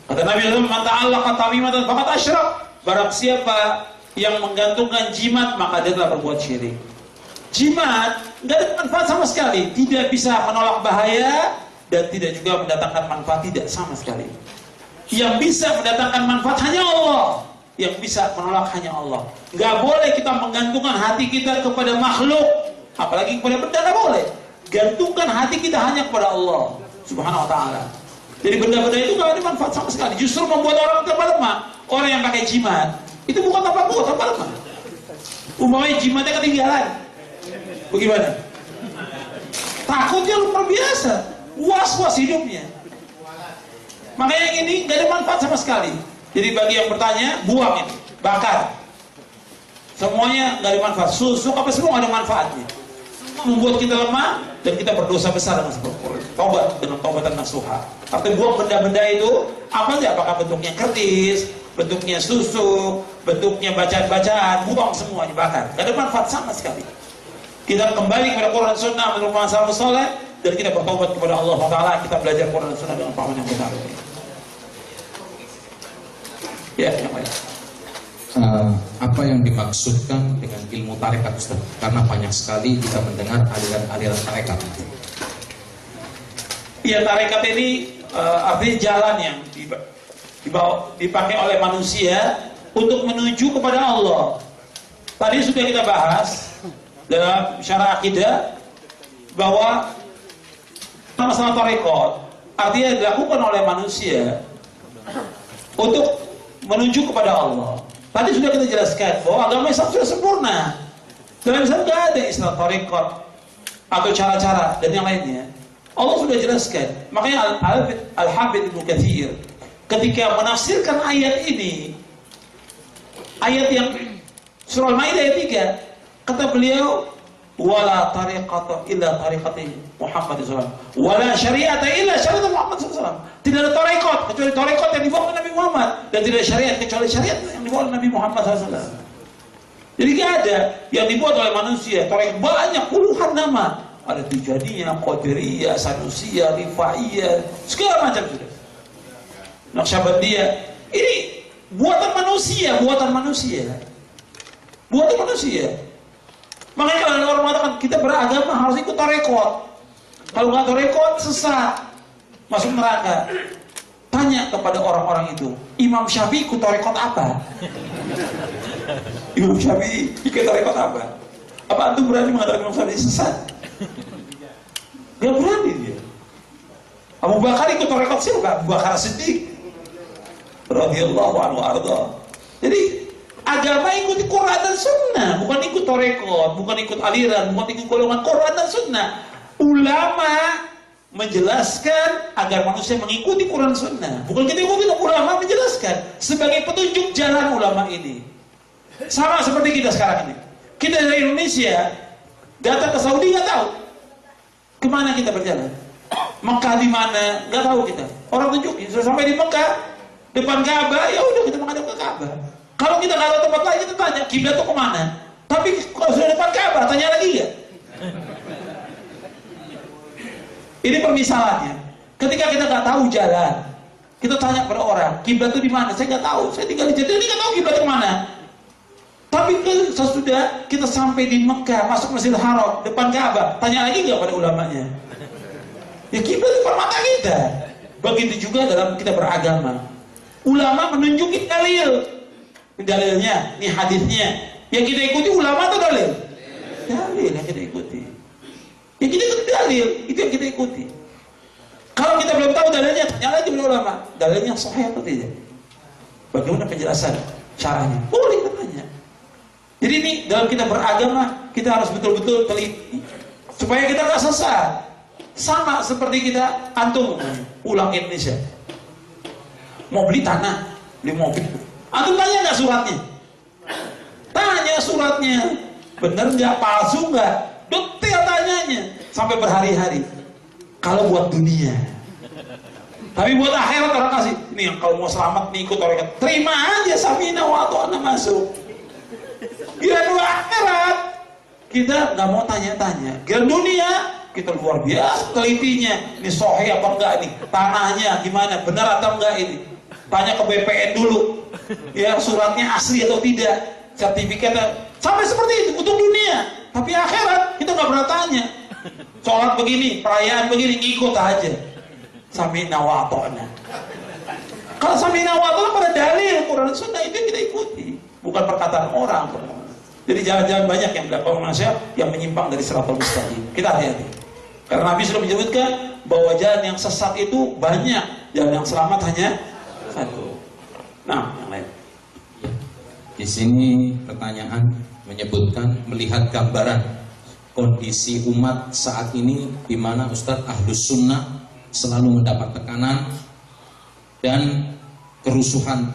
Kata Nabi SAW, man ta'allaqa tamimatan faqad asyrak. Barang siapa yang menggantungkan jimat, maka dia telah berbuat syirik. Jimat nggak ada manfaat sama sekali, tidak bisa menolak bahaya dan tidak juga mendatangkan manfaat, tidak sama sekali. Yang bisa mendatangkan manfaat hanya Allah, yang bisa menolak hanya Allah. Nggak boleh kita menggantungkan hati kita kepada makhluk, apalagi kepada benda, nggak boleh. Gantungkan hati kita hanya kepada Allah Subhanahu wa taala. Jadi benda-benda itu nggak ada manfaat sama sekali, justru membuat orang tambah lemah. Orang yang pakai jimat itu bukan tambah kuat, tambah lemah. Umpamanya jimatnya ketinggalan, bagaimana? Takutnya luar biasa, was-was hidupnya. Makanya yang ini nggak ada manfaat sama sekali. Jadi bagi yang bertanya, buang ini, bakar. Semuanya nggak ada manfaat. Susuk apa semua nggak ada manfaatnya. Membuat kita lemah dan kita berdosa besar dengan sebab taubat, dengan taubatan nasuha. Tapi buang benda-benda itu apa aja? Apakah bentuknya kertas, bentuknya susuk, bentuknya bacaan-bacaan, buang semuanya, bakar. Gak ada manfaat sama sekali. Kita kembali kepada Quran Sunnah menurut salafus saleh dan kita bertaubat kepada Allah Taala. Kita belajar Quran Sunnah dengan pemahaman yang benar. Ya, yang lain. Apa yang dimaksudkan dengan ilmu tarekat, Ustaz? Karena banyak sekali kita mendengar aliran-aliran tarekat. Ya, tarekat ini artinya jalan yang dipakai oleh manusia untuk menuju kepada Allah. Tadi sudah kita bahas dalam syarah akidah bahwa masalah tarekat artinya dilakukan oleh manusia untuk menuju kepada Allah. Tadi sudah kita jelaskan bahwa agama Islam sudah sempurna. Dalam Islam tidak ada istilah tarekat atau cara-cara dan yang lainnya. Allah sudah jelaskan. Makanya Al-Hafidz Ibnu Katsir ketika menafsirkan ayat ini, ayat yang surah Al-Maidah ayat 3, kata beliau, wala tariqata illa tariqati Muhammad SAW, wala syari'ata illa syari'at Muhammad SAW. Tidak ada tarekat kecuali tarekat yang dibawa oleh Nabi Muhammad, dan tidak ada syariat kecuali syariat yang dibawa oleh Nabi Muhammad SAW. Jadi tidak ada yang dibuat oleh manusia. Tarekat banyak, puluhan nama. Ada Tijaniyah, Qadiriyah, Sanusiyah, Rifaiyah, segala macam sudah. Naqsyabandiyah. Ini buatan manusia, buatan manusia. Buatan manusia. Makanya kalau ada orang mengatakan kita beragama harus ikut tarekat. Kalau nggak tarekat sesat, masuk neraka. Tanya kepada orang-orang itu, Imam Syafi'i ikut tarekat apa? Imam Syafi'i ikut tarekat apa? Apa antum berani mengatakan Imam Syafi'i sesat? Gak berani dia. Abu Bakar ikut tarekat siapa? Abu Bakar Siddiq radhiyallahu anhu arda. Jadi agama ikuti Quran dan Sunnah, bukan ikut tarekat, bukan ikut aliran, bukan ikut golongan. Quran dan Sunnah. Ulama menjelaskan agar manusia mengikuti Quran Sunnah, bukan kita ikuti. Ulama menjelaskan sebagai petunjuk jalan ulama ini. Sama seperti kita sekarang ini. Kita dari Indonesia datang ke Saudi nggak tahu kemana kita berjalan. Mekah di mana nggak tahu kita. Orang tunjukin. Sudah sampai di Mekah depan Ka'bah, ya udah kita menghadap ke Ka'bah. Kalau kita nggak tahu tempat lain, kita tanya kiblat itu kemana. Tapi kalau sudah depan Ka'bah, tanya lagi ya. Ini permisalannya. Ketika kita nggak tahu jalan, kita tanya pada orang, kiblat itu di mana? Saya nggak tahu. Saya tinggal di Jeddah, nggak tahu kiblat itu mana. Tapi sesudah kita sampai di Mekah, masuk Masjidil Haram, depan Ka'bah, tanya lagi nggak pada ulamanya? Ya kiblat itu mata kita. Begitu juga dalam kita beragama. Ulama menunjukin dalil. Dalilnya, ini hadisnya. Yang kita ikuti ulama atau dalil? Dalil yang kita ikuti. Yang kita ikuti dalil, itu yang kita ikuti. Kalau kita belum tahu dalilnya, tanya lagi pada ulama. Dalilnya sahih atau tidak? Bagaimana penjelasan caranya? Boleh kita tanya. Jadi ini dalam kita beragama, kita harus betul-betul teliti supaya kita nggak sesat. Sama seperti kita antum pulang ke Indonesia, mau beli tanah, beli mobil, antum tanya nggak suratnya? Tanya suratnya, bener nggak, palsu nggak, detail tanyanya sampai berhari-hari. Kalau buat dunia, tapi buat akhirat orang kasih ini yang kalau mau selamat nih ikut orang, terima aja samina wa ta'ana masuk. Gila dua akhirat kita nggak mau tanya-tanya. Gila dunia kita luar biasa telitinya. Ini sahih apa enggak nih? Tanahnya gimana? Benar atau enggak ini? Tanya ke BPN dulu. Ya suratnya asli atau tidak? Sertifikatnya. Sampai seperti itu untuk dunia. Tapi akhirat kita nggak pernah tanya. Sholat begini, perayaan begini, ikut aja. Samina wa ta'ana. Kalau samina wa ta'ana pada dalil Quran dan Sunnah itu kita ikuti. Bukan perkataan orang. Jadi jangan-jangan banyak yang melakukan manusia yang menyimpang dari siratal mustaqim. Kita hati-hati. Karena Nabi sudah menyebutkan bahwa jalan yang sesat itu banyak, jalan yang selamat hanya satu. Nah, yang lain. Di sini pertanyaan menyebutkan melihat gambaran kondisi umat saat ini di mana Ustadz Ahlus Sunnah selalu mendapat tekanan dan kerusuhan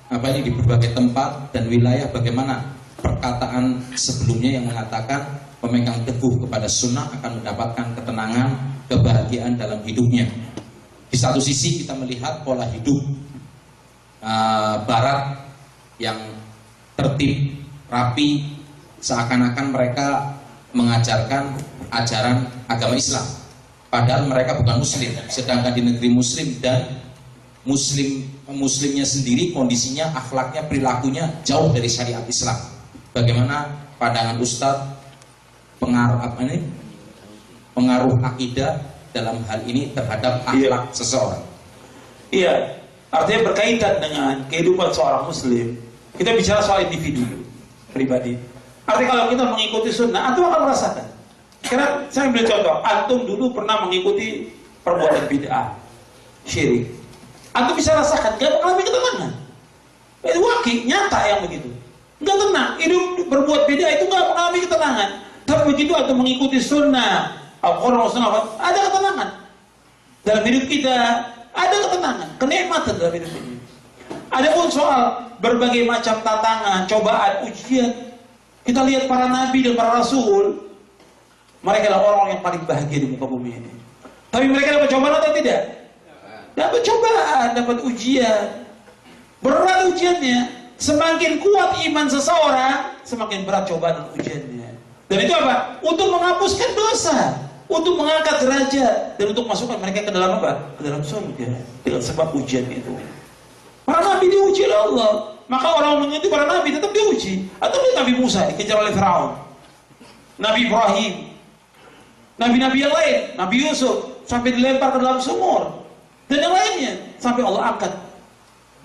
di berbagai tempat dan wilayah. Bagaimana perkataan sebelumnya yang mengatakan pemegang teguh kepada sunnah akan mendapatkan ketenangan, kebahagiaan dalam hidupnya. Di satu sisi kita melihat pola hidup Barat yang tertib, rapi, seakan-akan mereka mengajarkan ajaran agama Islam, padahal mereka bukan Muslim. Sedangkan di negeri Muslim dan Muslimnya sendiri kondisinya, akhlaknya, perilakunya jauh dari syariat Islam. Bagaimana pandangan Ustadz pengaruh akidah dalam hal ini terhadap akhlak seseorang? Iya, artinya berkaitan dengan kehidupan seorang Muslim. Kita bicara soal individu pribadi. Artinya kalau kita mengikuti sunnah, antum akan merasakan. Karena saya ambil contoh, antum dulu pernah mengikuti perbuatan bid'ah, syirik. Antum bisa rasakan, gak mengalami ketenangan. Itu wakil, nyata yang begitu. Gak tenang, hidup berbuat beda itu gak mengalami ketenangan. Tapi begitu antum mengikuti sunnah, ada ketenangan. Dalam hidup kita, ada ketenangan, kenikmatan dalam hidup ini. Adapun soal berbagai macam tantangan, cobaan, ujian, kita lihat para nabi dan para rasul, mereka adalah orang yang paling bahagia di muka bumi ini. Tapi mereka dapat cobaan atau tidak? Dapat cobaan, dapat ujian. Berat ujiannya. Semakin kuat iman seseorang, semakin berat cobaan dan ujiannya. Dan itu apa? Untuk menghapuskan dosa, untuk mengangkat derajat, dan untuk masukkan mereka ke dalam apa? Ke dalam surga. Dengan sebab ujian itu. Para nabi diuji oleh Allah. Maka orang mengikuti para nabi tetap diuji. Atau Nabi Musa dikejar oleh Firaun, Nabi Ibrahim, nabi-nabi yang lain, Nabi Yusuf sampai dilempar ke dalam sumur, dan yang lainnya sampai Allah angkat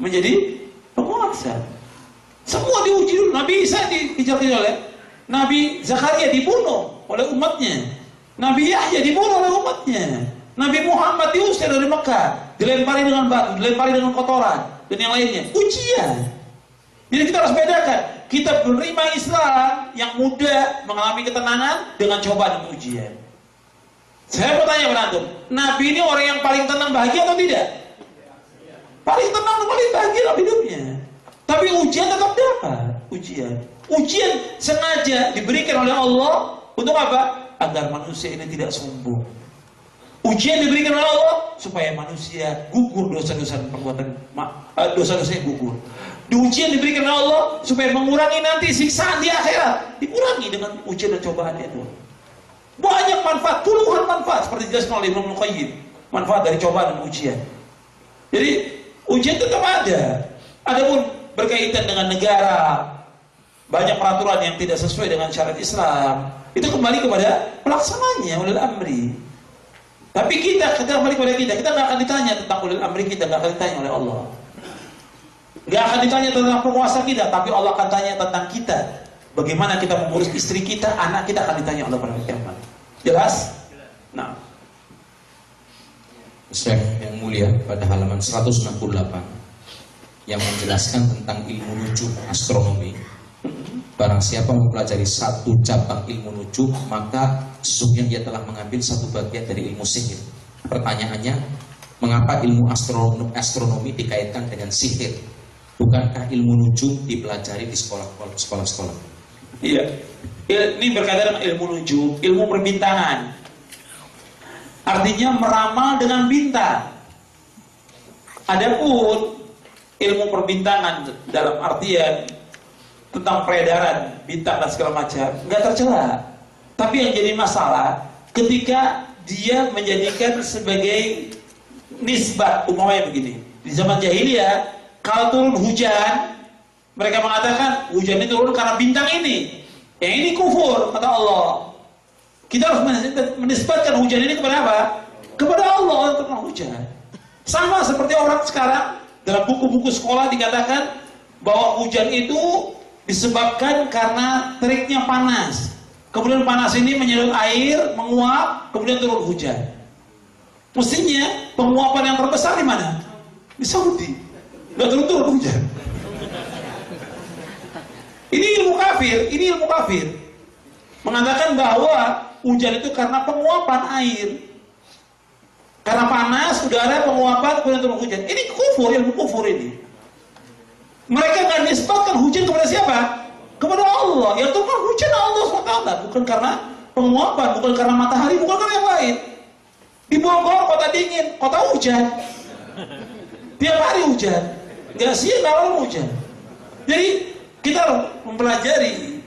menjadi penguasa. Semua diuji dulu. Nabi Isa dikejar-kejar oleh Nabi Zakaria, dibunuh oleh umatnya. Nabi Yahya dibunuh oleh umatnya. Nabi Muhammad diusir dari Mekah, dilempari dengan batu, dilempari dengan kotoran, dan yang lainnya. Ujian. Jadi kita harus bedakan. Kita menerima Islam yang mudah, mengalami ketenangan dengan cobaan dan ujian. Saya bertanya pada antum, Nabi ini orang yang paling tenang, bahagia atau tidak? Paling tenang, paling bahagia dalam hidupnya. Tapi ujian tetap dapat. Ujian sengaja diberikan oleh Allah untuk apa? Agar manusia ini tidak sombong. Ujian diberikan oleh Allah supaya manusia gugur dosa-dosa dan perbuatan dosa-dosanya gugur. Di ujian diberikan oleh Allah supaya mengurangi nanti siksaan di akhirat. Dikurangi dengan ujian dan cobaan itu. Banyak manfaat, puluhan manfaat seperti dijelaskan oleh Ibnu Qayyim. Manfaat dari cobaan dan ujian. Jadi ujian tetap ada. Adapun berkaitan dengan negara, banyak peraturan yang tidak sesuai dengan syariat Islam, itu kembali kepada pelaksananya, ulil amri. Tapi kita kembali kepada kita nggak akan ditanya tentang ulil amri kita, nggak akan ditanya oleh Allah. Nggak akan ditanya tentang penguasa kita, tapi Allah akan tanya tentang kita. Bagaimana kita mengurus istri kita, anak kita akan ditanya Allah pada hari kiamat. Jelas? Nah, Syekh yang mulia pada halaman 168 yang menjelaskan tentang ilmu nujum astronomi. Barang siapa mempelajari satu cabang ilmu nujum, maka sesungguhnya dia telah mengambil satu bagian dari ilmu sihir. Pertanyaannya, mengapa ilmu astronomi dikaitkan dengan sihir? Bukankah ilmu nujum dipelajari di sekolah-sekolah? iya. Ini berkaitan dengan ilmu nujum, ilmu perbintangan. Artinya meramal dengan bintang. Adapun ilmu perbintangan dalam artian tentang peredaran bintang dan segala macam nggak tercela. Tapi yang jadi masalah ketika dia menjadikan sebagai nisbat. Umpamanya begini, di zaman jahiliyah kalau turun hujan mereka mengatakan hujan itu turun karena bintang ini. Yang ini kufur kata Allah. Kita harus menisbatkan hujan ini kepada apa? Kepada Allah untuk hujan. Sama seperti orang sekarang dalam buku-buku sekolah dikatakan bahwa hujan itu disebabkan karena teriknya panas. Kemudian panas ini menyedot air, menguap, kemudian turun hujan. Mestinya penguapan yang terbesar di mana? Di Saudi. Nggak turun hujan. Ini ilmu kafir. Mengatakan bahwa hujan itu karena penguapan air. Karena panas, udara, penguapan, kemudian turun hujan. Ini kufur, ilmu kufur ini. Mereka nggak nisbatkan hujan kepada siapa? Kepada Allah. Yang turun hujan Allah SWT. Bukan karena penguapan, bukan karena matahari, bukan karena yang lain. Di Bogor, kota dingin, kota hujan. Tiap hari hujan. Nggak siang, nggak malam hujan. Jadi kita harus mempelajari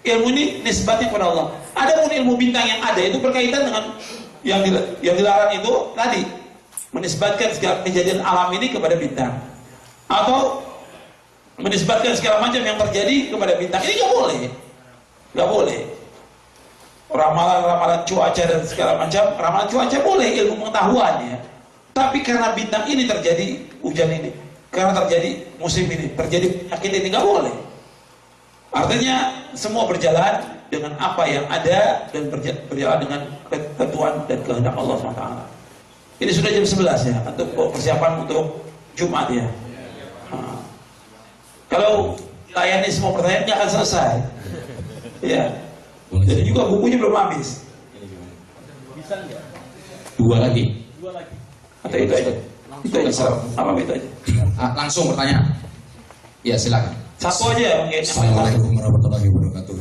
ilmu ini nisbatnya kepada Allah. Adapun ilmu bintang yang ada itu berkaitan dengan yang dilarang itu tadi, menisbatkan segala kejadian alam ini kepada bintang, atau menisbatkan segala macam yang terjadi kepada bintang. Ini nggak boleh. Ramalan cuaca dan segala macam, ramalan cuaca boleh, ilmu pengetahuannya. Tapi karena bintang ini terjadi hujan ini, karena terjadi musim ini, terjadi penyakit ini, nggak boleh. Artinya semua berjalan dengan apa yang ada dan berjalan dengan ketentuan dan kehendak Allah SWT. Ini sudah jam 11 ya, untuk persiapan untuk Jumat ya. Nah, kalau layani semua pertanyaan nggak akan selesai. Ya. Jadi juga bukunya belum habis. Dua lagi. Atau itu aja. Itu aja. Apa itu aja. Langsung pertanyaan. Ya silakan. Satu aja mungkin. Assalamualaikum warahmatullahi wabarakatuh.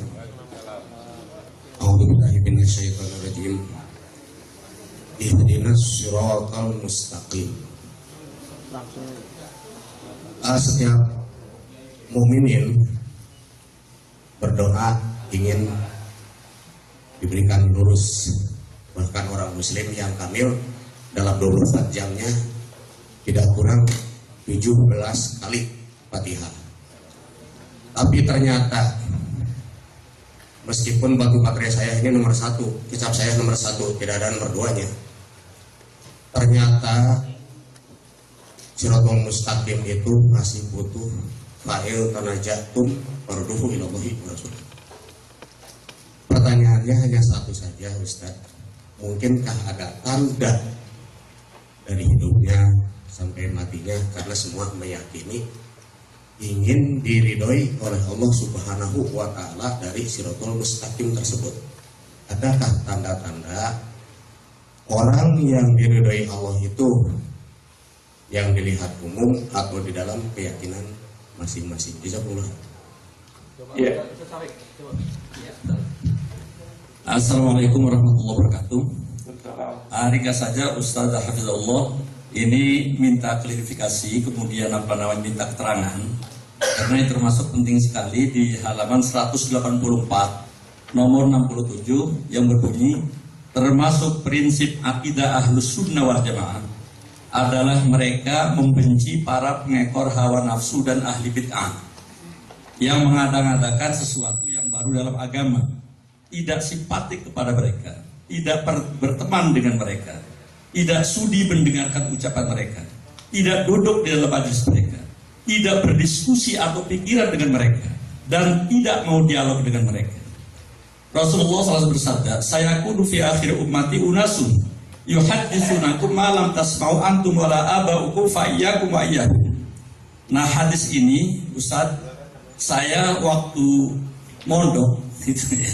A'udzubillahi minasyaitonir rajim. Ihdinas shiratal mustaqim. Setiap mukminin berdoa ingin diberikan lurus. Bahkan orang muslim yang kamil dalam 24 jamnya tidak kurang 17 kali Fatihah. Tapi ternyata meskipun batu baterai saya ini nomor 1, kitab saya nomor 1, tidak ada nomor 2-nya. Ternyata Shiratal Mustaqim itu masih butuh fa'il tanajatun farduhu ilallahi wa rasul. Pertanyaannya hanya satu saja, Ustaz. Mungkinkah ada tanda dari hidupnya sampai matinya, karena semua meyakini ingin diridhoi oleh Allah Subhanahu wa Ta'ala dari Shiratal Mustaqim tersebut. Adakah tanda-tanda orang yang diridhoi Allah itu yang dilihat umum atau di dalam keyakinan masing-masing? Jazakumullah. Ya. Assalamualaikum warahmatullahi wabarakatuh. Ringkas saja Ustaz Hafizullah, ini minta klarifikasi, kemudian minta keterangan karena ini termasuk penting sekali di halaman 184 nomor 67 yang berbunyi termasuk prinsip akidah Ahlus Sunnah wal Jamaah adalah mereka membenci para pengekor hawa nafsu dan ahli bid'ah yang mengada-ngadakan sesuatu yang baru dalam agama, tidak simpatik kepada mereka, tidak berteman dengan mereka, tidak sudi mendengarkan ucapan mereka, tidak duduk di dalam majelis mereka, tidak berdiskusi atau pikiran dengan mereka, dan tidak mau dialog dengan mereka. Rasulullah SAW bersabda, "Sayakunu fi akhir ummati unasun yuhadditsunakum ma lam tasma'u antum wala aba'ukum fa iyyakum wa iyyahum." Nah, hadis ini Ustaz, saya waktu mondok gitu ya,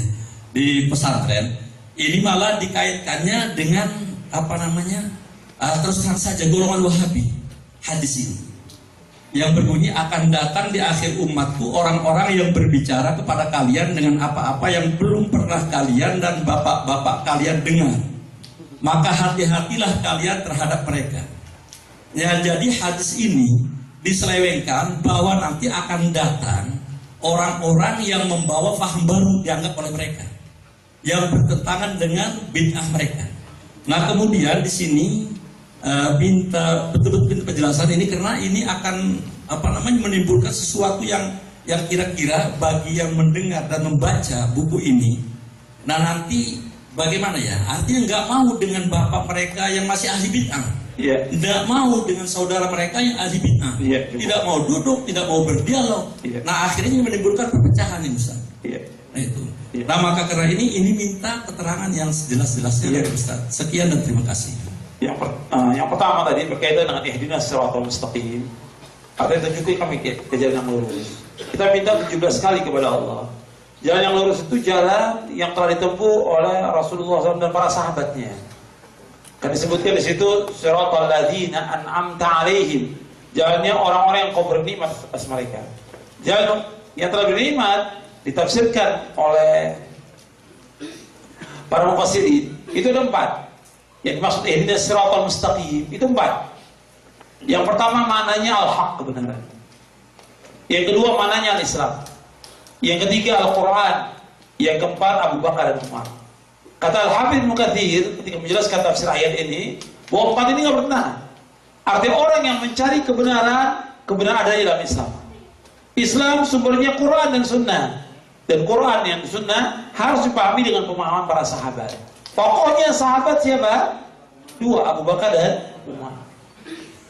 di pesantren, ini malah dikaitkannya dengan terus terang saja golongan Wahabi. Hadis ini yang berbunyi akan datang di akhir umatku orang-orang yang berbicara kepada kalian dengan apa-apa yang belum pernah kalian dan bapak-bapak kalian dengar. Maka hati-hatilah kalian terhadap mereka. Ya, jadi hadis ini diselewengkan bahwa nanti akan datang orang-orang yang membawa faham baru dianggap oleh mereka, yang bertentangan dengan bid'ah mereka. Nah, kemudian di sini minta betul-betul penjelasan ini karena ini akan menimbulkan sesuatu yang kira-kira bagi yang mendengar dan membaca buku ini, nah nanti bagaimana ya, artinya nggak mau dengan bapak mereka yang masih ahli bid'ah, nggak mau dengan saudara mereka yang ahli bid'ah, tidak mau duduk, tidak mau berdialog, nah akhirnya menimbulkan perpecahan ini Ustaz. Nah itu. Nah maka karena ini minta keterangan yang sejelas-jelasnya dari Ustaz. Sekian dan terima kasih. Yang pertama tadi berkaitan dengan ihdinas siratal mustaqim. Ada yang tunjukin kami ke jalan yang lurus. Kita minta 17 kali kepada Allah. Jalan yang lurus itu jalan yang telah ditempuh oleh Rasulullah SAW dan para sahabatnya. Kan disebutkan di situ siratal ladzina an'amta 'alaihim. Jalannya orang-orang yang kau bernikmat atas mereka. Jalan yang telah bernikmat ditafsirkan oleh para mufassirin. Itu ada 4. Yang dimaksud ihdinas siratal mustaqim itu 4. Yang pertama maknanya al-haq, kebenaran. Yang kedua maknanya al-Islam. Yang ketiga Al-Quran. Yang keempat Abu Bakar dan Umar. Kata Al-Hafidz Ibnu Katsir ketika menjelaskan tafsir ayat ini bahwa 4 ini nggak benar. Artinya orang yang mencari kebenaran ada dalam Islam. Islam sumbernya Quran dan Sunnah. Dan Quran dan Sunnah harus dipahami dengan pemahaman para sahabat. Pokoknya sahabat siapa? 2, Abu Bakar dan Umar.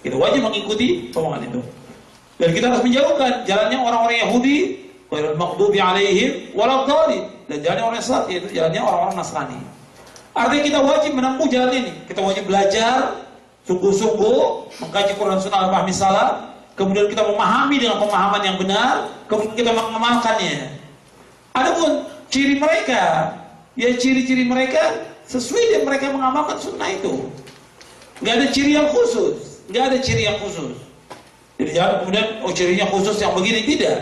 Kita wajib mengikuti pemahaman itu. Dan kita harus menjauhkan jalannya orang-orang Yahudi, ghairil maghdubi alaihim waladdallin, dan jalannya orang Islam, yaitu jalannya orang-orang Nasrani. Artinya kita wajib menempuh jalan ini. Kita wajib belajar sungguh-sungguh, mengkaji Quran Sunnah al-Fahmi Salaf, kemudian kita memahami dengan pemahaman yang benar, kemudian kita mengamalkannya. Adapun ciri mereka, ya ciri-ciri mereka sesuai dengan mereka mengamalkan sunnah itu. Nggak ada ciri yang khusus, nggak ada ciri yang khusus. Jadi jangan kemudian cirinya khusus yang begini, tidak.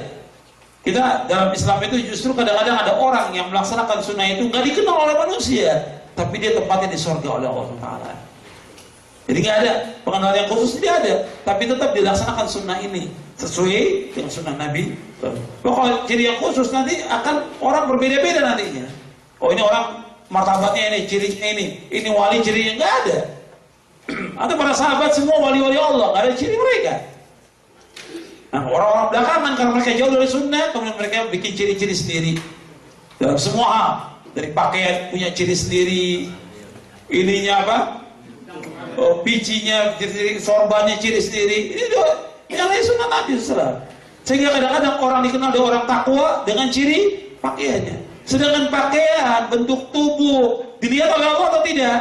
Kita dalam Islam itu justru kadang-kadang ada orang yang melaksanakan sunnah itu nggak dikenal oleh manusia, tapi dia tempatnya di surga oleh Allah Taala. Jadi nggak ada pengenalan yang khusus, tidak ada, tapi tetap dilaksanakan sunnah ini sesuai dengan sunnah Nabi. Kalau ciri yang khusus nanti akan orang berbeda-beda nantinya. Oh ini orang martabatnya ini, cirinya ini wali cirinya, nggak ada. Ada para sahabat semua wali-wali Allah, nggak ada ciri mereka. Nah orang-orang belakangan karena mereka jauh dari sunnah, kemudian mereka bikin ciri-ciri sendiri dalam semua hal. Dari pakaian punya ciri sendiri, ininya apa? Picinya ciri sendiri, sorbannya ciri sendiri. Ini yang lain sunnah Nabi SAW. Sehingga kadang-kadang orang dikenal dengan orang takwa dengan ciri pakaiannya. Sedangkan pakaian, bentuk tubuh dilihat oleh Allah atau tidak?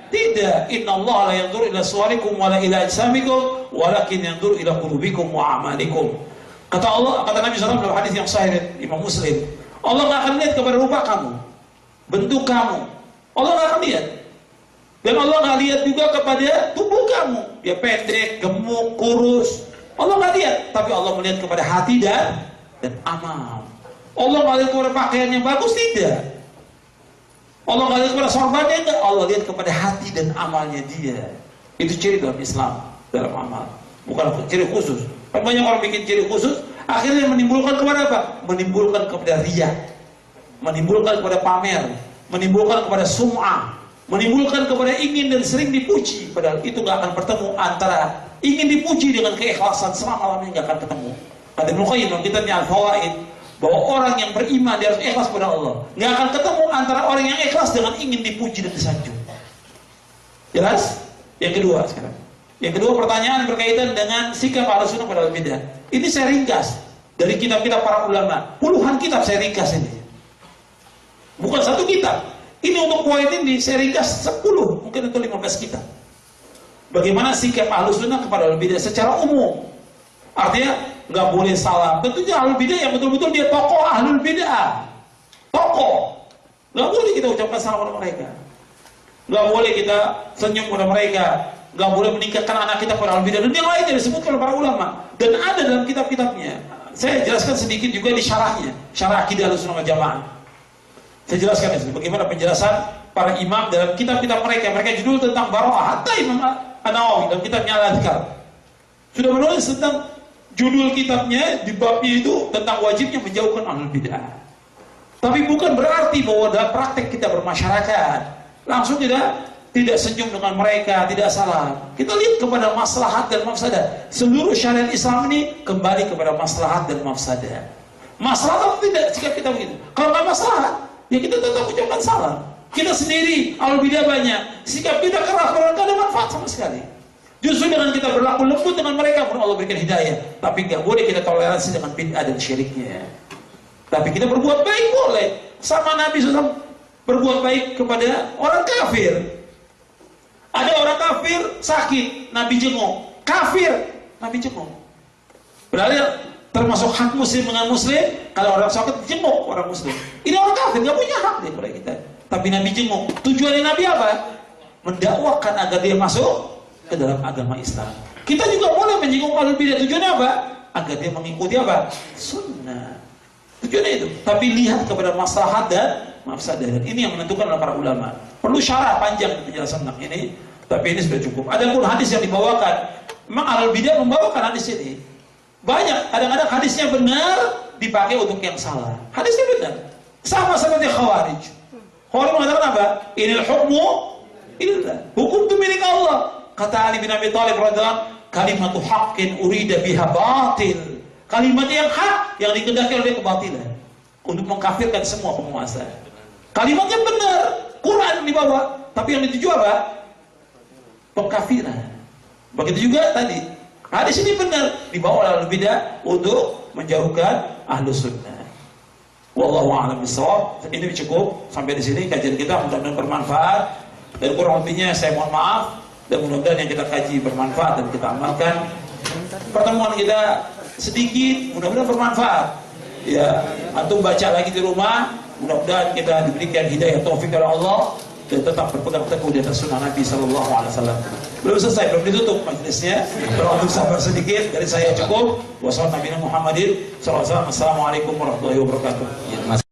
Tidak. Innallaha la yanzuru ila suwarikum wa la ila ajsamikum walakin yanzuru ila qulubikum wa a'malikum. Kata Allah, kata Nabi SAW dalam hadis yang sahih Imam Muslim, Allah nggak akan lihat kepada rupa kamu, bentuk kamu. Allah nggak akan lihat. Dan Allah nggak lihat juga kepada tubuh kamu, dia pendek, gemuk, kurus. Allah nggak lihat, tapi Allah melihat kepada hati dan amal. Allah nggak lihat kepada pakaian yang bagus, tidak. Allah nggak lihat kepada sorbannya, enggak. Allah lihat kepada hati dan amalnya dia. Itu ciri dalam Islam, dalam amal. Bukan ciri khusus. Banyak orang bikin ciri khusus, Akhirnya menimbulkan kepada apa? Menimbulkan kepada riya, menimbulkan kepada pamer, menimbulkan kepada sum'ah, menimbulkan kepada ingin dan sering dipuji. Padahal itu nggak akan bertemu antara ingin dipuji dengan keikhlasan, selama-lamanya nggak akan ketemu. Kata Ibnu Qayyim dalam kitabnya Al-Fawaid, bahwa orang yang beriman dia harus ikhlas kepada Allah. Nggak akan ketemu antara orang yang ikhlas dengan ingin dipuji dan disanjung. Jelas? Yang kedua sekarang. Yang kedua, pertanyaan berkaitan dengan sikap Ahlussunnah pada bidah. Ini saya ringkas dari kitab-kitab para ulama. Puluhan kitab saya ringkas ini. Bukan satu kitab. Ini untuk poin ini saya ringkas 10, mungkin itu 15 kitab. Bagaimana sikap Ahlussunnah kepada bidah secara umum. Artinya nggak boleh salam. Tentunya Ahlul Bidah yang betul-betul dia tokoh Ahlul Bidah. Tokoh. Nggak boleh kita ucapkan salam kepada mereka. Nggak boleh kita senyum kepada mereka. Nggak boleh meningkatkan anak kita pada Ahlul Bidah. Dan yang lainnya disebutkan oleh para ulama. Dan ada dalam kitab-kitabnya. Saya jelaskan sedikit juga di syarahnya. Syarah Aqidah Ahlussunnah wal Jamaah. Saya jelaskan di sini bagaimana penjelasan para imam dalam kitab-kitab mereka. Mereka judul tentang Baro'ah. Hatta Imam An-Nawawi dalam kitabnya Al-Adhkar sudah menulis tentang judul kitabnya di babnya itu tentang wajibnya menjauhkan Ahlul Bidah. Tapi bukan berarti bahwa dalam praktek kita bermasyarakat langsung tidak senyum dengan mereka, tidak salam. Kita lihat kepada maslahat dan mafsadah. Seluruh syariat Islam ini kembali kepada maslahat dan mafsadah. Maslahat tidak jika kita begitu. Kalau nggak maslahat, ya kita tetap ucapkan salam. Kita sendiri Ahlul Bidah banyak, sikap kita keras, nggak ada manfaat sama sekali. Justru dengan kita berlaku lembut dengan mereka pun Allah berikan hidayah. Tapi nggak boleh kita toleransi dengan bid'ah dan syiriknya. Tapi kita berbuat baik boleh. Sama Nabi SAW berbuat baik kepada orang kafir. Ada orang kafir sakit, Nabi jenguk. Kafir, Nabi jenguk. Berarti termasuk hak muslim dengan muslim. Kalau orang sakit jenguk orang muslim. Ini orang kafir nggak punya hak deh kepada kita. Tapi Nabi jenguk. Tujuannya Nabi apa? Mendakwakan agar dia masuk ke dalam agama Islam. Kita juga boleh menjenguk Ahlul Bidah. Tujuannya apa? Agar dia mengikuti apa? Sunnah. Tujuannya itu. Tapi lihat kepada maslahat dan mafsadah. Dan ini yang menentukan oleh para ulama. Perlu syarah panjang penjelasan tentang ini. Tapi ini sudah cukup. Ada pun hadis yang dibawakan. Memang Ahlul Bidah membawakan hadis ini. Banyak. Kadang-kadang hadisnya benar dipakai untuk yang salah. Hadisnya benar. Sama seperti Khawarij. Khawarij mengatakan apa? Inil hukmu illallah. Hukum itu milik Allah. Kata Ali bin Abi Thalib radhiyallahu, kalimatu haqqin urida biha batil. Kalimat yang hak yang dikehendaki oleh kebatilan untuk mengkafirkan semua penguasa. Kalimatnya benar, Quran dibawa, tapi yang dituju apa? Pengkafiran. Begitu juga tadi. Hadis ini benar dibawa oleh Ahlul Bidah untuk menjauhkan Ahlus Sunnah. Wallahu a'lam bishawab. Ini cukup sampai di sini kajian kita, mudah-mudahan bermanfaat. Dan kurang lebihnya saya mohon maaf. Dan mudah-mudahan yang kita kaji bermanfaat dan kita amalkan. Pertemuan kita sedikit, mudah-mudahan bermanfaat. Ya, antum baca lagi di rumah. Mudah-mudahan kita diberikan hidayah taufik dari Allah dan tetap berpegang teguh di atas sunnah Nabi Sallallahu Alaihi Wasallam. Belum selesai, belum ditutup majelisnya. Untuk sabar sedikit dari saya cukup. Wassalamualaikum warahmatullahi wabarakatuh.